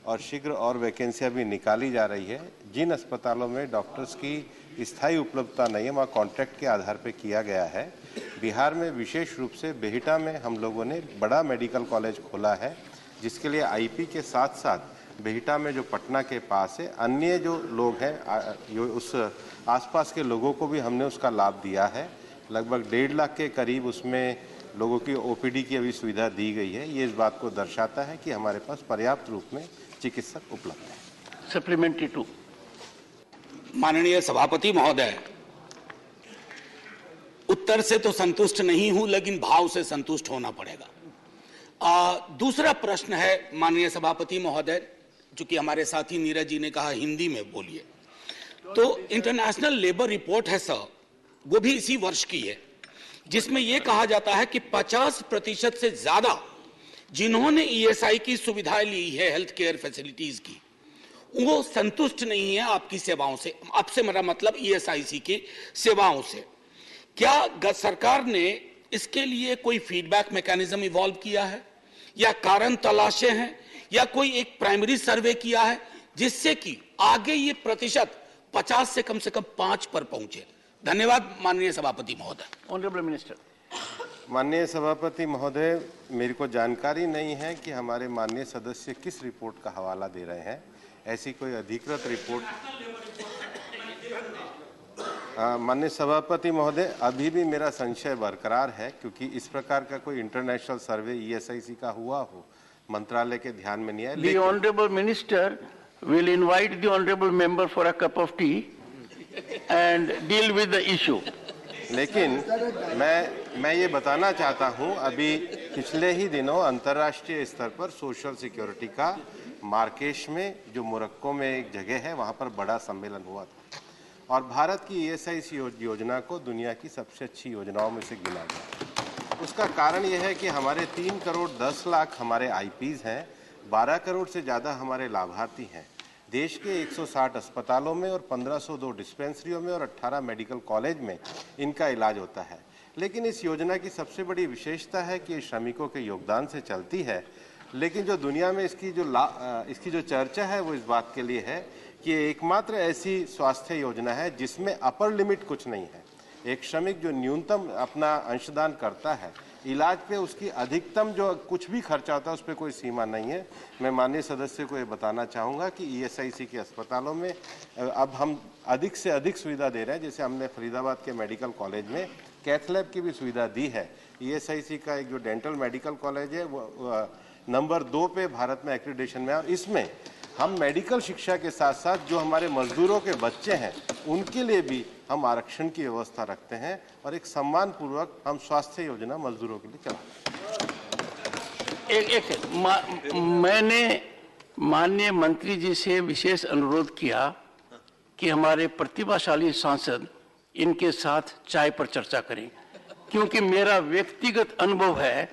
और शीघ्र और वैकेंसियां भी निकाली जा रही है। जिन अस्पतालों में डॉक्टर्स की स्थायी उपलब्धता नहीं है, वहाँ कॉन्ट्रैक्ट के आधार पर किया गया है। बिहार में विशेष रूप से बेहिटा में हम लोगों ने बड़ा मेडिकल कॉलेज खोला है, जिसके लिए आईपी के साथ साथ बेहिटा में जो पटना के पास है, अन्य जो लोग हैं उस आसपास के लोगों को भी हमने उसका लाभ दिया है। लगभग 1.5 लाख के करीब उसमें लोगों की ओपीडी की अभी सुविधा दी गई है। ये इस बात को दर्शाता है कि हमारे पास पर्याप्त रूप में चिकित्सक उपलब्ध है। सप्लीमेंट्री 2। माननीय सभापति महोदय, उत्तर से तो संतुष्ट नहीं हूं, लेकिन भाव से संतुष्ट होना पड़ेगा। दूसरा प्रश्न है माननीय सभापति महोदय, चूंकि हमारे साथी नीरज जी ने कहा हिंदी में बोलिए, तो इंटरनेशनल लेबर रिपोर्ट है सर, वो भी इसी वर्ष की है, जिसमें यह कहा जाता है कि 50% से ज्यादा जिन्होंने ईएसआई की सुविधाएं ली है, हेल्थ केयर फैसिलिटीज की, वो संतुष्ट नहीं है आपकी सेवाओं से। आपसे मेरा मतलब ईएसआईसी की सेवाओं से। क्या सरकार ने इसके लिए कोई फीडबैक मैकेनिज्म इवॉल्व किया है, या कारण तलाशे हैं, या कोई एक प्राइमरी सर्वे किया है, जिससे कि आगे ये प्रतिशत 50 से कम 5 पर पहुंचे? धन्यवाद माननीय सभापति महोदय। Honourable minister. माननीय सभापति महोदय, मेरे को जानकारी नहीं है कि हमारे माननीय सदस्य किस रिपोर्ट का हवाला दे रहे हैं। ऐसी कोई अधिकृत रिपोर्ट माननीय सभापति महोदय, अभी भी मेरा संशय बरकरार है, क्योंकि इस प्रकार का कोई इंटरनेशनल सर्वे ईएसआईसी का हुआ हो मंत्रालय के ध्यान में नहीं है। The honorable minister will invite the honorable member for a cup of tea and deal with the issue. लेकिन मैं ये बताना चाहता हूँ, अभी पिछले ही दिनों अंतर्राष्ट्रीय स्तर पर सोशल सिक्योरिटी का मार्केश में, जो मोरक्को में एक जगह है, वहाँ पर बड़ा सम्मेलन हुआ था और भारत की ईएसआईसी योजना को दुनिया की सबसे अच्छी योजनाओं में से गिना गया। उसका कारण यह है कि हमारे 3 करोड़ 10 लाख हमारे आईपीज हैं, 12 करोड़ से ज़्यादा हमारे लाभार्थी हैं। देश के 160 अस्पतालों में और 1502 डिस्पेंसरियों में और 18 मेडिकल कॉलेज में इनका इलाज होता है। लेकिन इस योजना की सबसे बड़ी विशेषता है कि ये श्रमिकों के योगदान से चलती है, लेकिन जो दुनिया में इसकी जो चर्चा है वो इस बात के लिए है कि ये एकमात्र ऐसी स्वास्थ्य योजना है जिसमें अपर लिमिट कुछ नहीं है। एक श्रमिक जो न्यूनतम अपना अंशदान करता है, इलाज पे उसकी अधिकतम जो कुछ भी खर्चा होता है उस पर कोई सीमा नहीं है। मैं माननीय सदस्य को ये बताना चाहूँगा कि ईएसआईसी के अस्पतालों में अब हम अधिक से अधिक सुविधा दे रहे हैं। जैसे हमने फरीदाबाद के मेडिकल कॉलेज में कैथ लैब की भी सुविधा दी है। ईएसआईसी का एक जो डेंटल मेडिकल कॉलेज है वो नंबर 2 पे भारत में एक्रीडेशन में है, और इसमें हम मेडिकल शिक्षा के साथ साथ जो हमारे मजदूरों के बच्चे हैं उनके लिए भी हम आरक्षण की व्यवस्था रखते हैं और एक सम्मान पूर्वक हम स्वास्थ्य योजना मजदूरों के लिए चलाते हैं। मैंने माननीय मंत्री जी से विशेष अनुरोध किया कि हमारे प्रतिभाशाली सांसद इनके साथ चाय पर चर्चा करें, क्योंकि मेरा व्यक्तिगत अनुभव है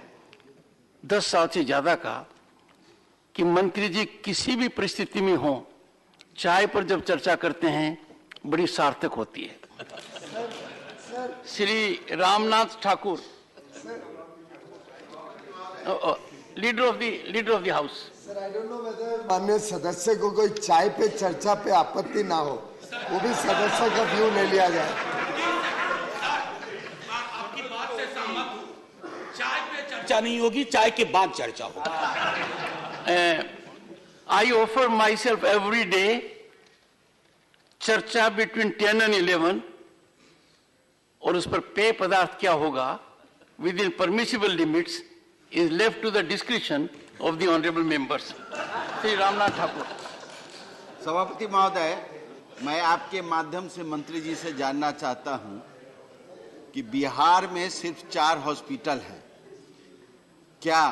10 साल से ज्यादा का कि मंत्री जी किसी भी परिस्थिति में हो, चाय पर जब चर्चा करते हैं बड़ी सार्थक होती है। Shri Ramnath Thakur, leader of the house. Sir, I don't know whether माननीय सदस्य को कोई चाय पे चर्चा पे आपत्ति ना हो, वो भी सदस्य का व्यू ले लिया जाए। आपकी बात से सहमत हूं, चाय पे चर्चा नहीं होगी, चाय के बाद चर्चा होगी। I offer myself every day चर्चा between 10 and 11, और उस पर पेय पदार्थ क्या होगा within permissible limits is left to the discretion of the honorable members. Shri Ramnath Thakur. सभापति महोदय, मैं आपके माध्यम से मंत्री जी से जानना चाहता हूं कि बिहार में सिर्फ 4 हॉस्पिटल हैं। क्या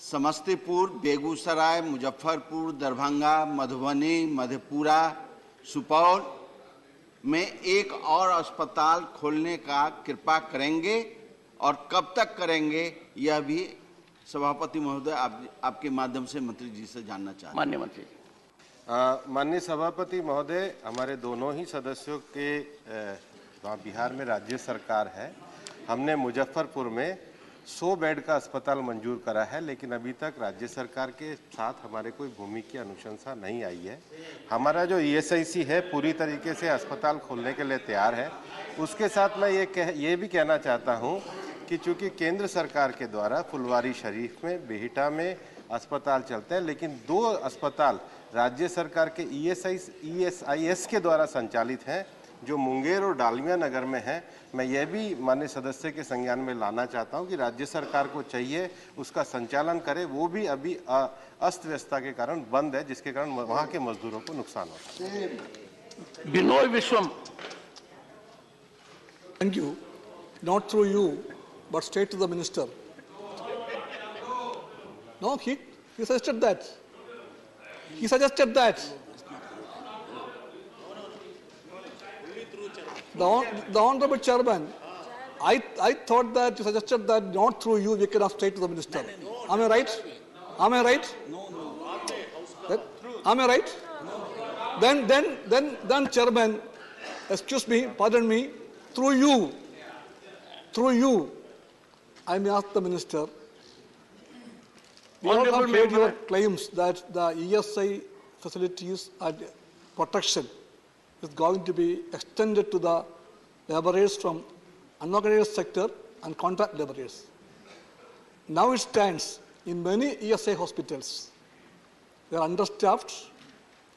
समस्तीपुर, बेगूसराय, मुजफ्फरपुर, दरभंगा, मधुबनी, मधेपुरा, सुपौल में एक और अस्पताल खोलने का कृपा करेंगे और कब तक करेंगे, यह भी सभापति महोदय आपके माध्यम से मंत्री जी से जानना चाहते हैं। माननीय मंत्री। माननीय सभापति महोदय, हमारे दोनों ही सदस्यों के वहाँ बिहार में राज्य सरकार है। हमने मुजफ्फरपुर में 100 बेड का अस्पताल मंजूर करा है, लेकिन अभी तक राज्य सरकार के साथ हमारे कोई भूमि की अनुशंसा नहीं आई है। हमारा जो ESIC है पूरी तरीके से अस्पताल खोलने के लिए तैयार है। उसके साथ मैं ये भी कहना चाहता हूँ कि चूंकि केंद्र सरकार के द्वारा फुलवारी शरीफ में, बेहिटा में अस्पताल चलते हैं, लेकिन 2 अस्पताल राज्य सरकार के ESIS के द्वारा संचालित हैं, जो मुंगेर और डालमिया नगर में है। मैं यह भी माननीय सदस्य के संज्ञान में लाना चाहता हूं कि राज्य सरकार को चाहिए उसका संचालन करे। वो भी अभी अस्त व्यस्तता के कारण बंद है, जिसके कारण वहां के मजदूरों को नुकसान होता है। बिनोय विश्वम। Thank you. Not through you, but straight to the minister. No, he suggested that. He suggested that. The Honorable Chairman, I thought that you suggested that not through you, we can ask straight to the minister. Am I right? Am I right? Am I right? Then Chairman, excuse me, pardon me, through you, I may ask the minister. We all have made your claims that the ESI facilities and protection is going to be extended to the laborers from unorganized sector and contract laborers. Now it stands in many ESI hospitals. They are understaffed,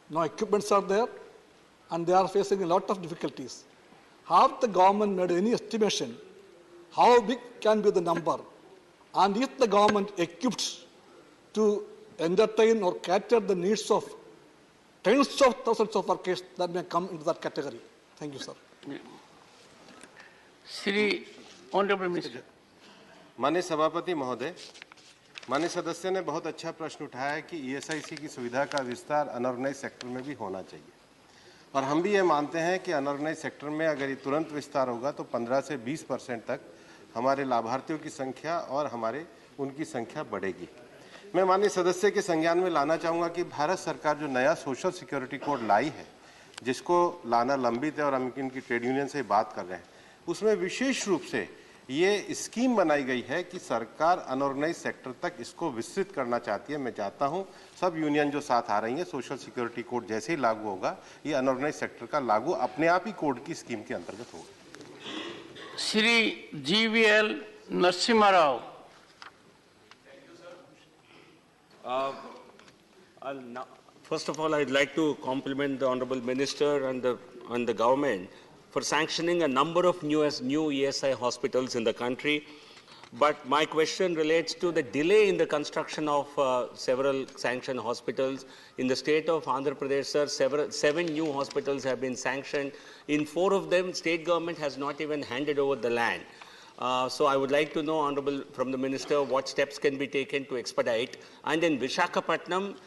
no equipments are there, and they are facing a lot of difficulties. Have the government made any estimation how big can be the number, and is the government equipped to entertain or cater the needs of tens of thousands of workers that may come into that category? Thank you, sir. Shri honourable minister. माननीय सभापति महोदय, माननीय सदस्य ने बहुत अच्छा प्रश्न उठाया है कि ESIC की सुविधा का विस्तार अनऑर्गेनाइज सेक्टर में भी होना चाहिए, और हम भी ये मानते हैं कि अनऑर्गेनाइज सेक्टर में अगर ये तुरंत विस्तार होगा तो 15 से 20% तक हमारे लाभार्थियों की संख्या और उनकी संख्या बढ़ेगी। मैं माननीय सदस्य के संज्ञान में लाना चाहूँगा कि भारत सरकार जो नया सोशल सिक्योरिटी कोड लाई है, जिसको लाना लंबित है और हम इनकी ट्रेड यूनियन से बात कर रहे हैं, उसमें विशेष रूप से ये स्कीम बनाई गई है कि सरकार अनऑर्गेनाइज सेक्टर तक इसको विस्तृत करना चाहती है। मैं चाहता हूं सब यूनियन जो साथ आ रही हैं, सोशल सिक्योरिटी कोड जैसे ही लागू होगा, ये अनऑर्गेनाइज सेक्टर का लागू अपने आप ही कोड की स्कीम के अंतर्गत होगा। Shri GVL Narasimha Rao. First of all, I'd like to compliment the Honorable Minister and the government for sanctioning a number of new ESI hospitals in the country. But my question relates to the delay in the construction of several sanctioned hospitals. In the state of Andhra Pradesh, sir, 7 new hospitals have been sanctioned. In 4 of them, state government has not even handed over the land. So I would like to know, Honorable, from the Minister, what steps can be taken to expedite. And in Visakhapatnam,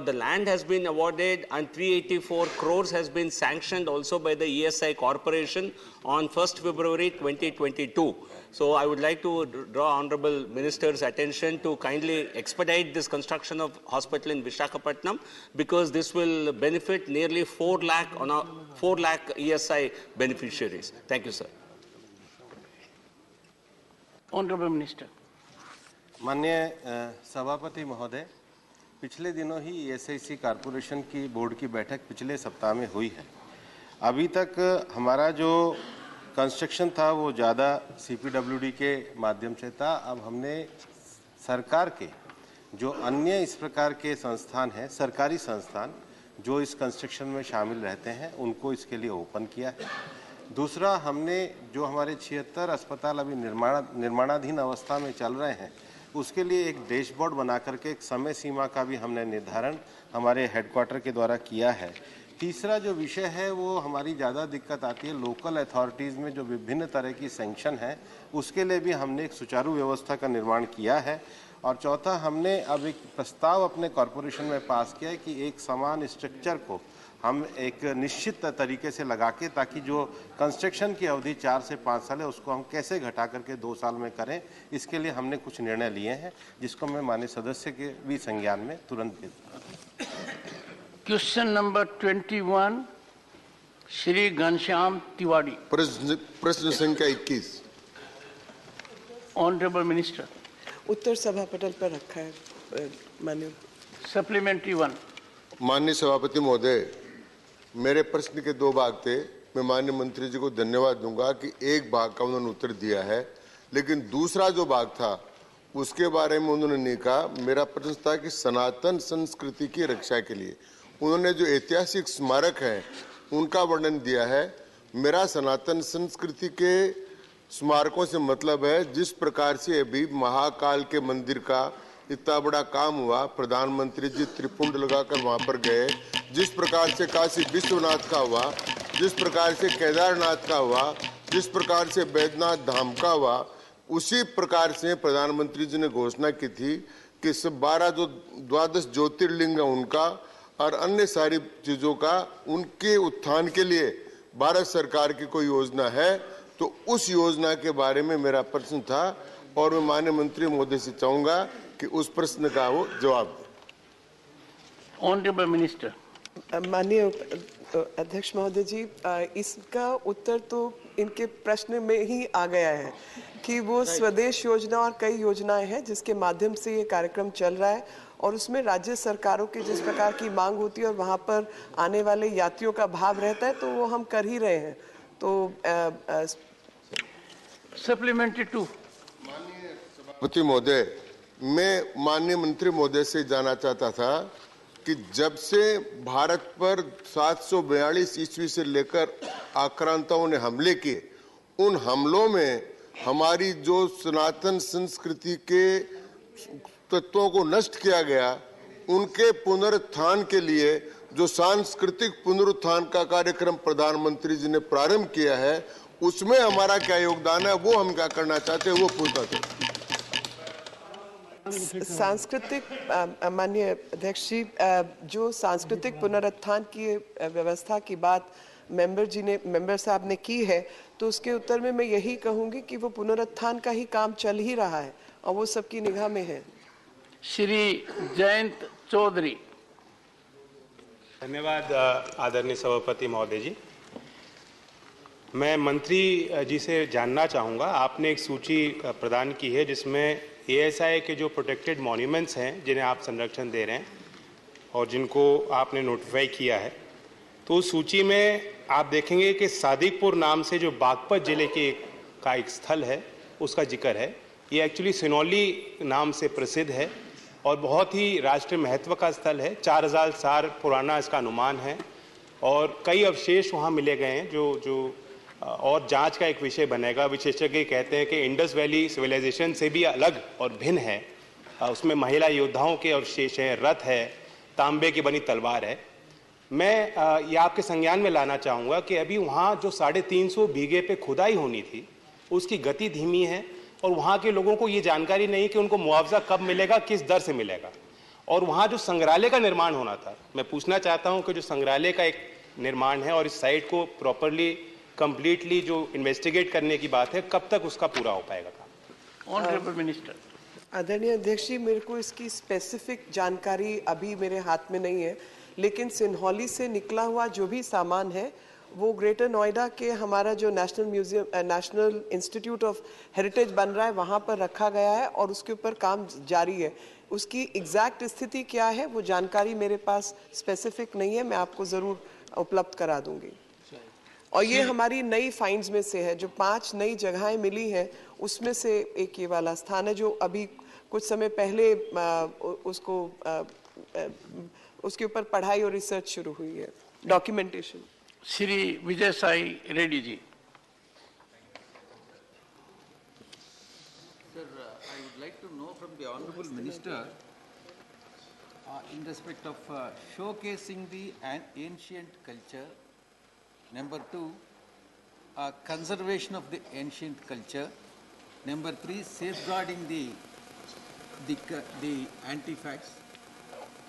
the land has been awarded and 384 crores has been sanctioned also by the ESI Corporation on 1st February 2022. So I would like to draw Honorable Minister's attention to kindly expedite this construction of hospital in Visakhapatnam, because this will benefit nearly 4 lakh ESI beneficiaries. Thank you, sir. Honorable Minister. माननीय सभापति महोदय, पिछले दिनों ही ESIC corporation की board की बैठक पिछले सप्ताह में हुई है। अभी तक हमारा जो कंस्ट्रक्शन था वो ज़्यादा CPWD के माध्यम से था। अब हमने सरकार के जो अन्य इस प्रकार के संस्थान हैं, सरकारी संस्थान जो इस कंस्ट्रक्शन में शामिल रहते हैं, उनको इसके लिए ओपन किया है। दूसरा, हमने जो हमारे 76 अस्पताल अभी निर्माणाधीन अवस्था में चल रहे हैं, उसके लिए एक डैशबोर्ड बना करके एक समय सीमा का भी हमने निर्धारण हमारे हेडक्वार्टर के द्वारा किया है। तीसरा जो विषय है वो हमारी ज़्यादा दिक्कत आती है लोकल अथॉरिटीज़ में जो विभिन्न तरह की सैंक्शन है, उसके लिए भी हमने एक सुचारू व्यवस्था का निर्माण किया है। और चौथा, हमने अब एक प्रस्ताव अपने कॉरपोरेशन में पास किया है कि एक समान स्ट्रक्चर को हम एक निश्चित तरीके से लगा के, ताकि जो कंस्ट्रक्शन की अवधि 4 से 5 साल है उसको हम कैसे घटा करके 2 साल में करें, इसके लिए हमने कुछ निर्णय लिए हैं, जिसको मैं माननीय सदस्य के भी संज्ञान में तुरंत भेज दूंगा। Question number 21, Shri Ghanshyam Tiwari. प्रश्न संख्या 21। Honourable minister. उत्तर सभा पटल पर रखा है माननीय। सप्लीमेंट्री 1। माननीय सभापति महोदय, मेरे प्रश्न के 2 भाग थे। मैं माननीय मंत्री जी को धन्यवाद दूंगा कि एक भाग का उन्होंने उत्तर दिया है, लेकिन दूसरा जो भाग था उसके बारे में उन्होंने नहीं कहा। मेरा प्रश्न था कि सनातन संस्कृति की रक्षा के लिए उन्होंने जो ऐतिहासिक स्मारक हैं उनका वर्णन दिया है। मेरा सनातन संस्कृति के स्मारकों से मतलब है जिस प्रकार से अभी महाकाल के मंदिर का इतना बड़ा काम हुआ, प्रधानमंत्री जी त्रिपुंड लगाकर वहां पर गए, जिस प्रकार से काशी विश्वनाथ का हुआ, जिस प्रकार से केदारनाथ का हुआ, जिस प्रकार से बैद्यनाथ धाम का हुआ, उसी प्रकार से प्रधानमंत्री जी ने घोषणा की थी कि सब 12 जो 12 ज्योतिर्लिंग है उनका और अन्य सारी चीजों का उनके उत्थान के लिए भारत सरकार की कोई योजना है, तो उस योजना के बारे में मेरा प्रश्न था और मैं माननीय मंत्री महोदय से चाहूंगा कि उस प्रश्न का वो जवाब दें। Honourable minister. माननीय अध्यक्ष महोदय जी, इसका उत्तर तो इनके प्रश्न में ही आ गया है कि वो स्वदेश योजना और कई योजनाएं हैं जिसके माध्यम से ये कार्यक्रम चल रहा है और उसमें राज्य सरकारों की जिस प्रकार की मांग होती है और वहाँ पर आने वाले यात्रियों का भाव रहता है, तो वो हम कर ही रहे हैं। तो सप्लीमेंट्री 2। सभापति महोदय, मैं माननीय मंत्री महोदय से जानना चाहता था कि जब से भारत पर 742 ईस्वी से लेकर आक्रांताओं ने हमले किए, उन हमलों में हमारी जो सनातन संस्कृति के तत्वों को नष्ट किया गया, उनके पुनरुत्थान के लिए जो सांस्कृतिक पुनरुत्थान का कार्यक्रम प्रधानमंत्री जी ने प्रारंभ किया है, उसमें हमारा क्या योगदान है, वो हम क्या करना चाहते हैं, वो पूछता था। सांस्कृतिक माननीय अध्यक्ष जी, जो सांस्कृतिक पुनरुत्थान की व्यवस्था की बात मेंबर साहब ने की है, तो उसके उत्तर में मैं यही कहूंगी कि वो पुनरुत्थान का ही काम चल ही रहा है और वो सबकी निगाह में है। श्री जयंत चौधरी। धन्यवाद आदरणीय सभापति महोदय जी। मैं मंत्री जी से जानना चाहूँगा, आपने एक सूची प्रदान की है जिसमें ASI के जो प्रोटेक्टेड मॉन्यूमेंट्स हैं जिन्हें आप संरक्षण दे रहे हैं और जिनको आपने नोटिफाई किया है, तो उस सूची में आप देखेंगे कि सादिकपुर नाम से जो बागपत जिले के का एक स्थल है उसका जिक्र है। ये एक्चुअली सिनौली नाम से प्रसिद्ध है और बहुत ही राष्ट्रीय महत्व का स्थल है। 4000 साल पुराना इसका अनुमान है और कई अवशेष वहाँ मिले गए हैं जो और जांच का एक विषय बनेगा। विशेषज्ञ कहते हैं कि इंडस वैली सिविलाइजेशन से भी अलग और भिन्न है। उसमें महिला योद्धाओं के अवशेष हैं, रथ है, तांबे की बनी तलवार है। मैं ये आपके संज्ञान में लाना चाहूँगा कि अभी वहाँ जो 350 बीघे पे खुदाई होनी थी उसकी गति धीमी है और वहाँ के लोगों को ये जानकारी नहीं कि उनको मुआवजा कब मिलेगा, किस दर से मिलेगा। और वहाँ जो संग्रहालय का निर्माण होना था, मैं पूछना चाहता हूँ कि जो संग्रहालय का एक निर्माण है और इस साइट को प्रॉपरली कंप्लीटली जो इन्वेस्टिगेट करने की बात है, कब तक उसका पूरा हो पाएगा? Honourable minister. आदरणीय अध्यक्ष जी, मेरे को इसकी स्पेसिफिक जानकारी अभी मेरे हाथ में नहीं है, लेकिन सिन्हौली से निकला हुआ जो भी सामान है वो ग्रेटर नोएडा के हमारा जो national museum, national institute of heritage बन रहा है, वहाँ पर रखा गया है और उसके ऊपर काम जारी है। उसकी एग्जैक्ट स्थिति क्या है वो जानकारी मेरे पास स्पेसिफिक नहीं है, मैं आपको ज़रूर उपलब्ध करा दूंगी। और ये हमारी नई फाइंड्स में से है, जो 5 नई जगहें मिली हैं उसमें से एक ये वाला स्थान है जो अभी कुछ समय पहले उसके ऊपर पढ़ाई और रिसर्च शुरू हुई है, documentation. Shri Vijay Sai Reddy ji. Sir, I would like to know from the Honorable Minister in respect of showcasing the ancient culture. Number 2, conservation of the ancient culture. Number 3, safeguarding the the anti-facts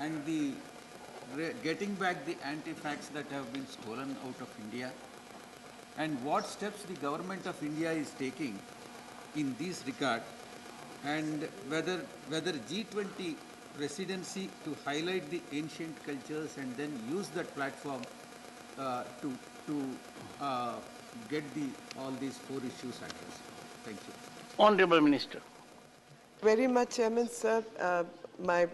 and getting back the anti-facts that have been stolen out of India, and what steps the government of India is taking in this regard, and whether G20 presidency to highlight the ancient cultures and then use that platform to get all these 4 issues addressed. Thank you. Honorable Minister. Very much, Chairman, sir. My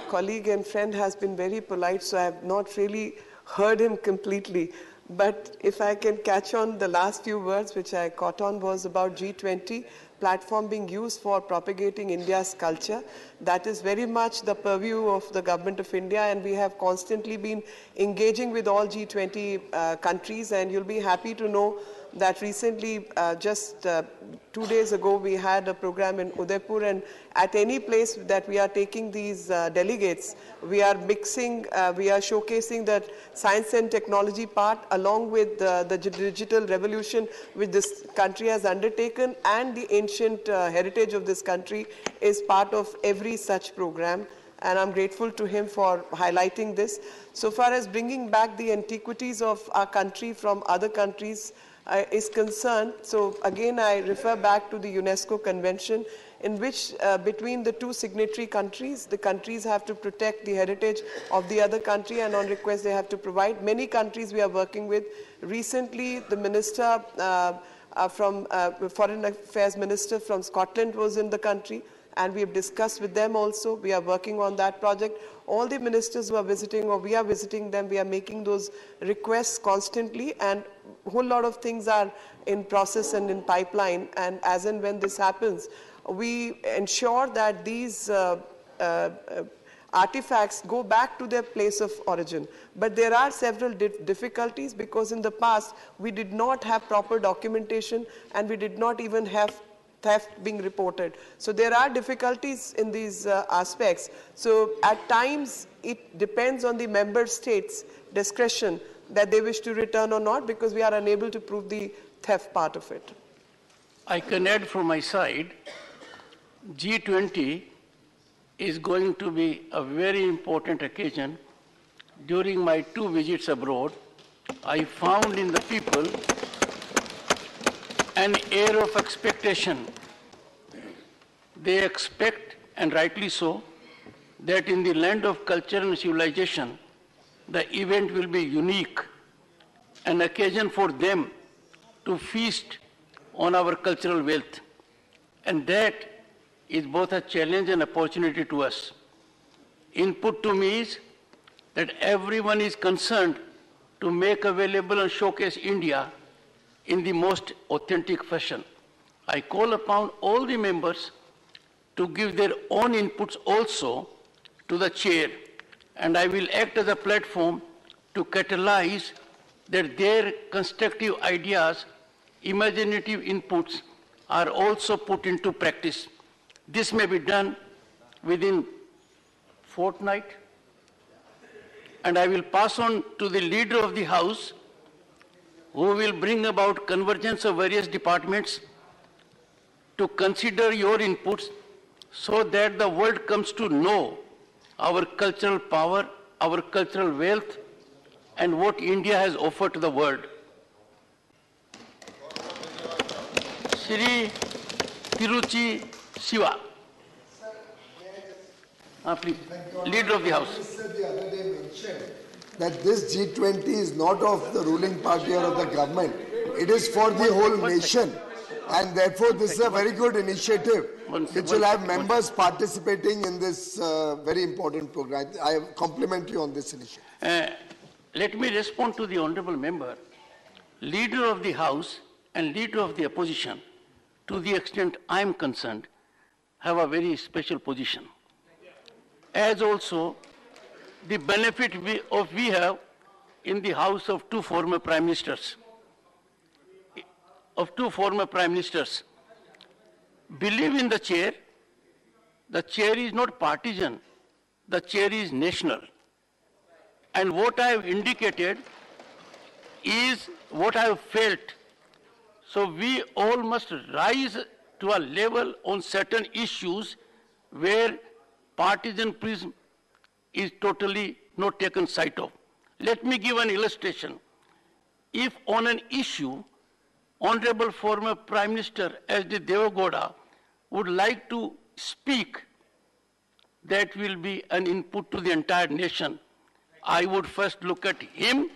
colleague and friend has been very polite, so I have not really heard him completely. But if I can catch on the last few words, which I caught on, was about G20 platform being used for propagating India's culture. That is very much the purview of the Government of India, and we have constantly been engaging with all G20 countries, and you'll be happy to know that recently, just 2 days ago, we had a program in Udaipur, and at any place that we are taking these delegates, we are mixing, we are showcasing that science and technology part along with the digital revolution which this country has undertaken, and the ancient heritage of this country is part of every such program. And I'm grateful to him for highlighting this. So far as bringing back the antiquities of our country from other countries is concerned, so again I refer back to the UNESCO Convention, in which between the 2 signatory countries, the countries have to protect the heritage of the other country, and on request they have to provide. Many countries we are working with. Recently, the minister Foreign Affairs Minister from Scotland was in the country, and we have discussed with them also. We are working on that project. All the ministers who are visiting, or we are visiting them, we are making those requests constantly, and a whole lot of things are in process and in pipeline, and as and when this happens, we ensure that these artifacts go back to their place of origin. But there are several difficulties, because in the past we did not have proper documentation, and we did not even have theft being reported. So there are difficulties in these aspects. So at times it depends on the member states' discretion that they wish to return or not, because we are unable to prove the theft part of it. I can add from my side, G20 is going to be a very important occasion. During my 2 visits abroad, I found in the people an air of expectation. They expect, and rightly so, that in the land of culture and civilization, the event will be unique, an occasion for them to feast on our cultural wealth. And that is both a challenge and opportunity to us. Input to me is that everyone is concerned to make available and showcase India in the most authentic fashion. I call upon all the members to give their own inputs also to the chair, and I will act as a platform to catalyze that their constructive ideas, imaginative inputs are also put into practice. This may be done within fortnight, and I will pass on to the leader of the House, who will bring about convergence of various departments to consider your inputs, so that the world comes to know our cultural power, our cultural wealth, and what India has offered to the world. Shri Tiruchi Siva. Please, Leader of the House. The other day mentioned that this G20 is not of the ruling party or of the government. It is for the whole nation. And therefore, this is a very good initiative, which will have members participating in this very important program. I compliment you on this initiative. Let me respond to the honorable member. Leader of the House and Leader of the Opposition, to the extent I am concerned, have a very special position. As also the benefit we have in the House of 2 former Prime Ministers. Believe in the chair is not partisan, the chair is national. And what I have indicated is what I have felt. So we all must rise to a level on certain issues where partisan prism is totally not taken sight of. Let me give an illustration. If on an issue, Honorable former Prime Minister S.D. Devagowda would like to speak, that will be an input to the entire nation. I would first look at him,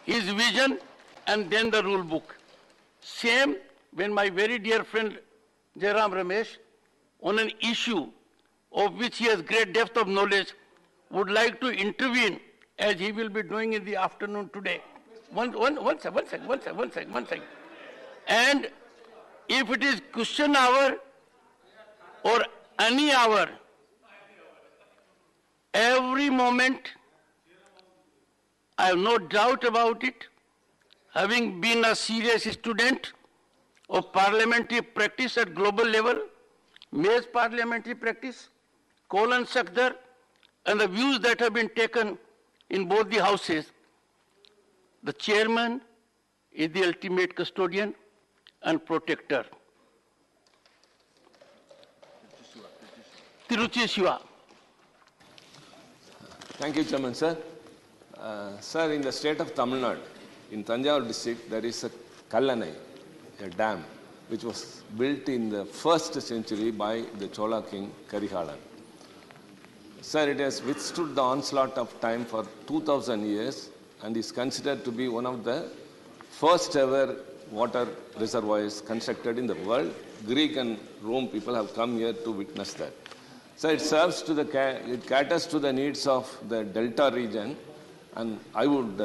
his vision, and then the rule book. Same when my very dear friend Jairam Ramesh, on an issue of which he has great depth of knowledge, would like to intervene, as he will be doing in the afternoon today. One second. And if it is question hour or any hour, every moment, I have no doubt about it, having been a serious student of parliamentary practice at global level, May's parliamentary practice, Colin Sakdar, and the views that have been taken in both the houses, the chairman is the ultimate custodian and protector. Tiruchi Shiva. Thank you, Chairman, sir. Sir, in the state of Tamil Nadu, in Tanjavur district, there is a Kallanai, a dam, which was built in the 1st century by the Chola king Karihalan. Sir, it has withstood the onslaught of time for 2000 years and is considered to be one of the first ever water reservoirs constructed in the world. Greek and Rome people have come here to witness that. So it serves to it caters to the needs of the Delta region, and I would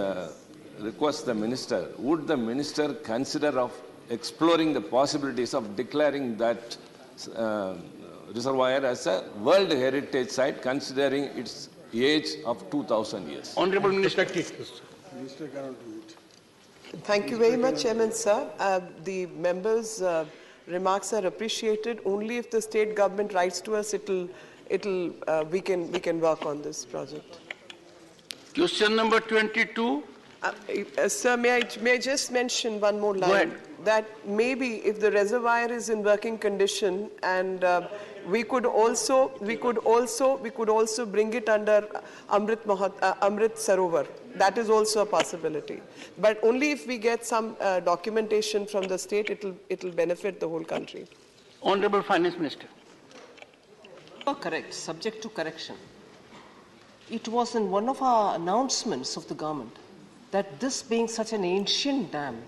request the minister, would the minister consider of exploring the possibilities of declaring that reservoir as a World Heritage Site, considering its age of 2000 years? Honorable Minister. Minister cannot do it. Thank you very much, Chairman, sir. The members' remarks are appreciated. Only if the state government writes to us, we can work on this project. Question number 22. Sir, may I just mention one more line? Go ahead. That maybe if the reservoir is in working condition, and we could also bring it under Amrit Sarovar. That is also a possibility. But only if we get some documentation from the state, it'll benefit the whole country. Honorable Finance Minister. Correct, subject to correction. It was in one of our announcements of the government that this being such an ancient dam,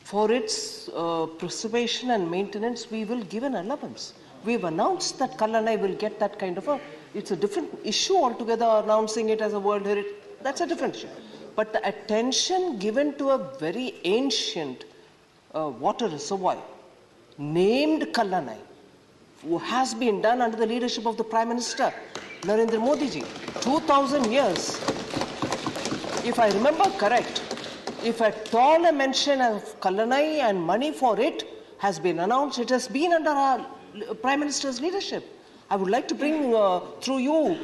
for its preservation and maintenance, we will give an allowance. We've announced that Kallanai will get that kind of it's a different issue altogether, announcing it as a World Heritage. That's a different issue. But the attention given to a very ancient water reservoir named Kallanai, who has been done under the leadership of the Prime Minister, Narendra Modi ji, 2000 years. If I remember correct, if at all a mention of Kallanai and money for it has been announced, it has been under our Prime Minister's leadership. I would like to bring through you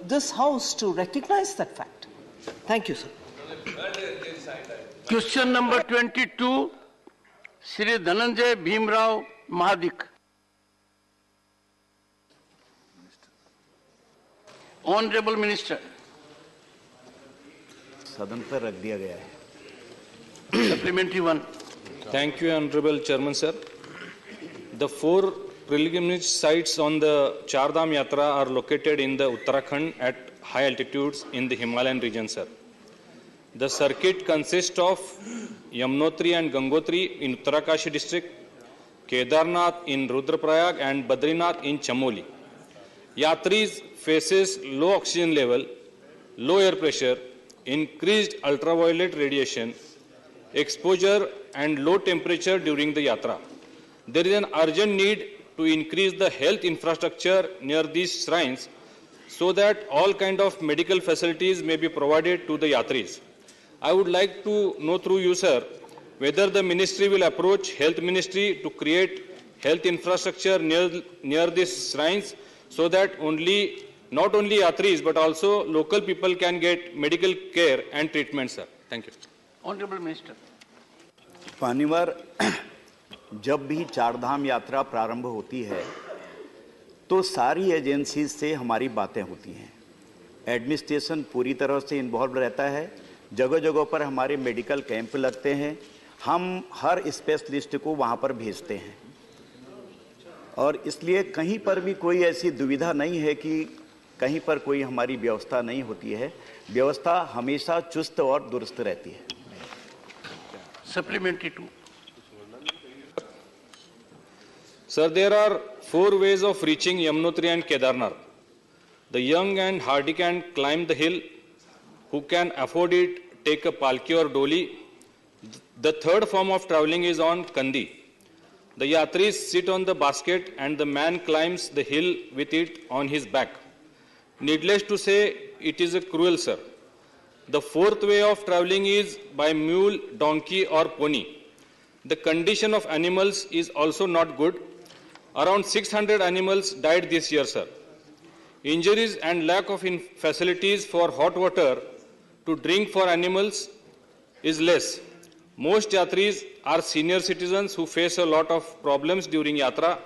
this House to recognize that fact. Thank you, sir. Question number 22, Shri Dhananjay Bhimrao Mahadik. Honorable Minister. सदन पर रख दिया गया है. Supplementary one. Thank you, Honorable Chairman, sir. The 4 pilgrimage sites on the Char Dham Yatra are located in the Uttarakhand at high altitudes in the Himalayan region, sir. The circuit consists of Yamunotri and Gangotri in Uttarakashi district, Kedarnath in Rudraprayag and Badrinath in Chamoli. Yatris faces low oxygen level, low air pressure, increased ultraviolet radiation, exposure and low temperature during the yatra. There is an urgent need to increase the health infrastructure near these shrines so that all kind of medical facilities may be provided to the yatris. I would like to know through you, sir, whether the ministry will approach health ministry to create health infrastructure near these shrines so that not only yatris but also local people can get medical care and treatment, sir. Thank you. Honorable Minister. पानीवार जब भी चारधाम यात्रा प्रारंभ होती है तो सारी agency से हमारी बातें होती हैं, एडमिनिस्ट्रेशन पूरी तरह से इन्वॉल्व रहता है, जगह जगह पर हमारे मेडिकल कैंप लगते हैं, हम हर स्पेशलिस्ट को वहाँ पर भेजते हैं और इसलिए कहीं पर भी कोई ऐसी दुविधा नहीं है कि कहीं पर कोई हमारी व्यवस्था नहीं होती है। व्यवस्था हमेशा चुस्त और दुरुस्त रहती है। Supplementary to. Sir, there are 4 ways of reaching Yamunotri and Kedarnath. The young and hardy can climb the hill. Who can afford it, take a palki or doli. The third form of traveling is on Kandi. The yatris sit on the basket and the man climbs the hill with it on his back. Needless to say, it is a cruel, sir. The fourth way of traveling is by mule, donkey or pony. The condition of animals is also not good. Around 600 animals died this year, sir. Injuries and lack of facilities for hot water to drink for animals is less. Most yatris are senior citizens who face a lot of problems during yatra.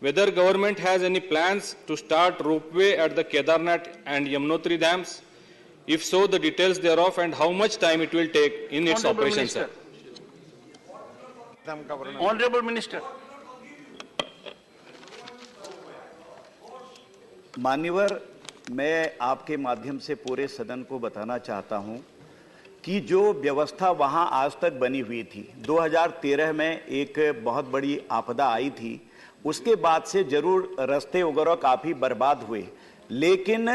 Whether government has any plans to start ropeway at the Kedarnath and Yamunotri dams? If so, the details thereof and how much time it will take in its Honorable operation, Minister. sir. Honorable Minister. मान्यवर, मैं आपके माध्यम से पूरे सदन को बताना चाहता हूं कि जो व्यवस्था वहां आज तक बनी हुई थी, 2013 में एक बहुत बड़ी आपदा आई थी, उसके बाद से जरूर रास्ते वगैरह काफ़ी बर्बाद हुए, लेकिन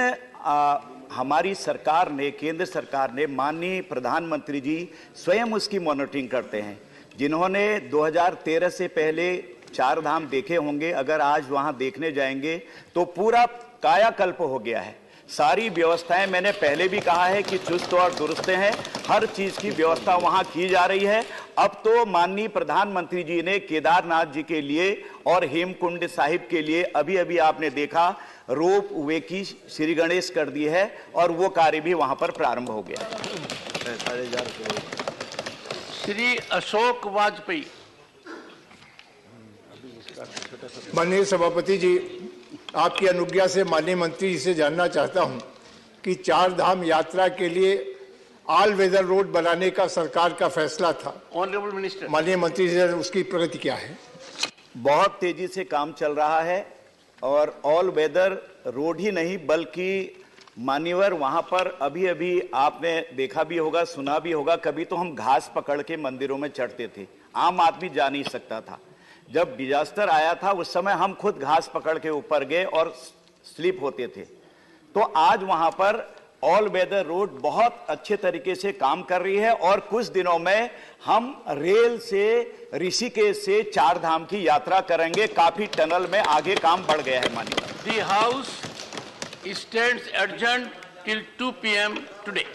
हमारी सरकार ने, केंद्र सरकार ने, माननीय प्रधानमंत्री जी स्वयं उसकी मॉनिटरिंग करते हैं। जिन्होंने 2013 से पहले 4 धाम देखे होंगे, अगर आज वहां देखने जाएंगे तो पूरा कायाकल्प हो गया है। सारी व्यवस्थाएं, मैंने पहले भी कहा है कि चुस्त और दुरुस्त हैं, हर चीज की व्यवस्था वहां की जा रही है। अब तो माननीय प्रधानमंत्री जी ने केदारनाथ जी के लिए और हेमकुंड साहिब के लिए अभी अभी आपने देखा रोप वे की श्री गणेश कर दी है और वो कार्य भी वहां पर प्रारंभ हो गया। श्री अशोक वाजपेयी। माननीय सभापति जी, आपकी अनुज्ञा से माननीय मंत्री जी से जानना चाहता हूं कि 4 धाम यात्रा के लिए ऑल वेदर रोड बनाने का सरकार का फैसला था। Honourable minister. माननीय मंत्री जी, उसकी प्रगति क्या है? बहुत तेजी से काम चल रहा है और ऑल वेदर रोड ही नहीं बल्कि मान्यवर वहां पर अभी अभी आपने देखा भी होगा, सुना भी होगा, कभी तो हम घास पकड़ के मंदिरों में चढ़ते थे, आम आदमी जा नहीं सकता था। जब डिजास्टर आया था उस समय हम खुद घास पकड़ के ऊपर गए और स्लिप होते थे। तो आज वहां पर ऑल वेदर रोड बहुत अच्छे तरीके से काम कर रही है और कुछ दिनों में हम रेल से ऋषिकेश से 4 धाम की यात्रा करेंगे। काफी टनल में आगे काम बढ़ गया है। माननीय the house stands adjourned till 2 p.m. today.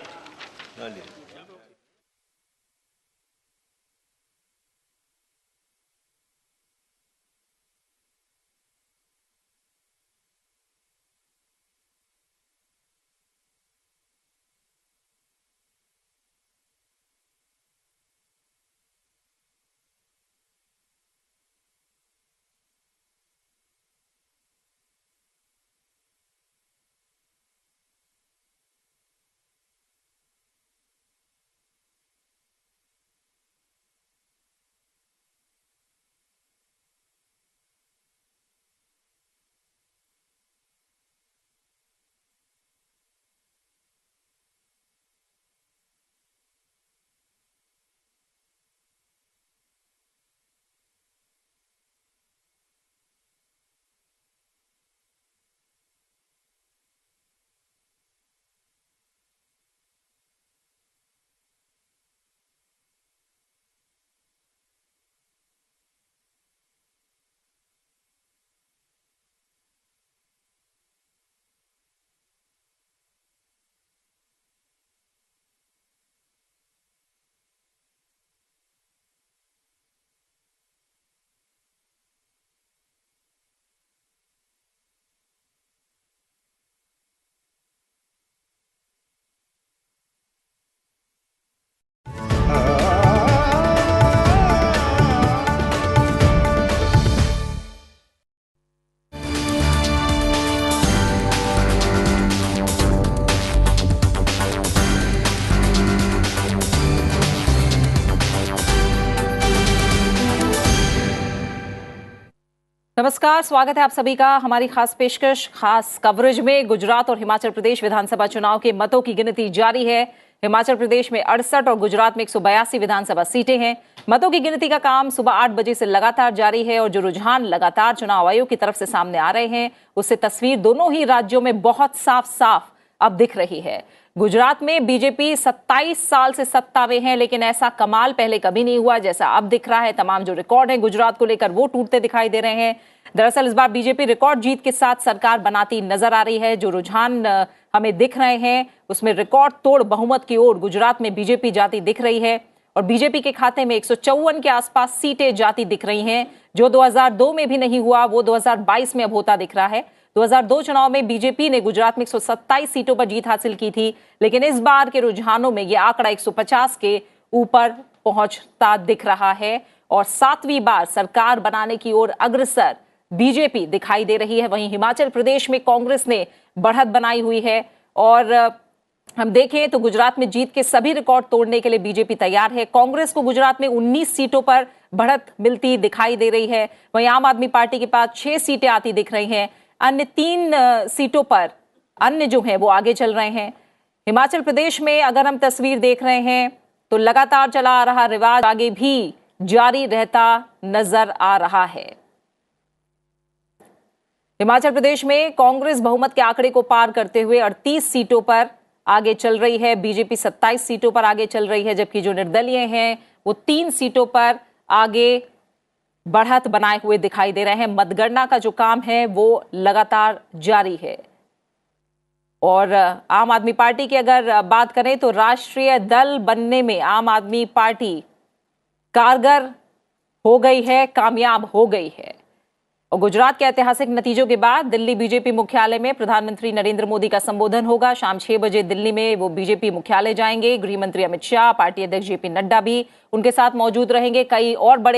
नमस्कार, स्वागत है आप सभी का हमारी खास पेशकश खास कवरेज में। गुजरात और हिमाचल प्रदेश विधानसभा चुनाव के मतों की गिनती जारी है। हिमाचल प्रदेश में 68 और गुजरात में 182 विधानसभा सीटें हैं। मतों की गिनती का काम सुबह 8 बजे से लगातार जारी है और जो रुझान लगातार चुनाव आयोग की तरफ से सामने आ रहे हैं उससे तस्वीर दोनों ही राज्यों में बहुत साफ अब दिख रही है। गुजरात में बीजेपी 27 साल से सत्ता में है, लेकिन ऐसा कमाल पहले कभी नहीं हुआ जैसा अब दिख रहा है। तमाम जो रिकॉर्ड है गुजरात को लेकर वो टूटते दिखाई दे रहे हैं। दरअसल इस बार बीजेपी रिकॉर्ड जीत के साथ सरकार बनाती नजर आ रही है। जो रुझान हमें दिख रहे हैं उसमें रिकॉर्ड तोड़ बहुमत की ओर गुजरात में बीजेपी जाती दिख रही है और बीजेपी के खाते में 154 के आसपास सीटें जाती दिख रही हैं। जो 2002 में भी नहीं हुआ वो 2022 में अब होता दिख रहा है। 2002 चुनाव में बीजेपी ने गुजरात में 127 सीटों पर जीत हासिल की थी, लेकिन इस बार के रुझानों में यह आंकड़ा 150 के ऊपर पहुंचता दिख रहा है और 7वीं बार सरकार बनाने की ओर अग्रसर बीजेपी दिखाई दे रही है। वहीं हिमाचल प्रदेश में कांग्रेस ने बढ़त बनाई हुई है और हम देखें तो गुजरात में जीत के सभी रिकॉर्ड तोड़ने के लिए बीजेपी तैयार है। कांग्रेस को गुजरात में 19 सीटों पर बढ़त मिलती दिखाई दे रही है। वहीं आम आदमी पार्टी के पास 6 सीटें आती दिख रही हैं। अन्य 3 सीटों पर अन्य जो हैं वो आगे चल रहे हैं। हिमाचल प्रदेश में अगर हम तस्वीर देख रहे हैं तो लगातार चला आ रहा रिवाज आगे भी जारी रहता नजर आ रहा है। हिमाचल प्रदेश में कांग्रेस बहुमत के आंकड़े को पार करते हुए 38 सीटों पर आगे चल रही है। बीजेपी 27 सीटों पर आगे चल रही है, जबकि जो निर्दलीय हैं वो 3 सीटों पर आगे बढ़त बनाए हुए दिखाई दे रहे हैं। मतगणना का जो काम है वो लगातार जारी है और आम आदमी पार्टी की अगर बात करें तो राष्ट्रीय दल बनने में आम आदमी पार्टी कारगर हो गई है, कामयाब हो गई है। और गुजरात के ऐतिहासिक नतीजों के बाद दिल्ली बीजेपी मुख्यालय में प्रधानमंत्री नरेंद्र मोदी का संबोधन होगा। शाम 6 बजे दिल्ली में वो बीजेपी मुख्यालय जाएंगे। गृह मंत्री अमित शाह, पार्टी अध्यक्ष जेपी नड्डा भी उनके साथ मौजूद रहेंगे। कई और बड़े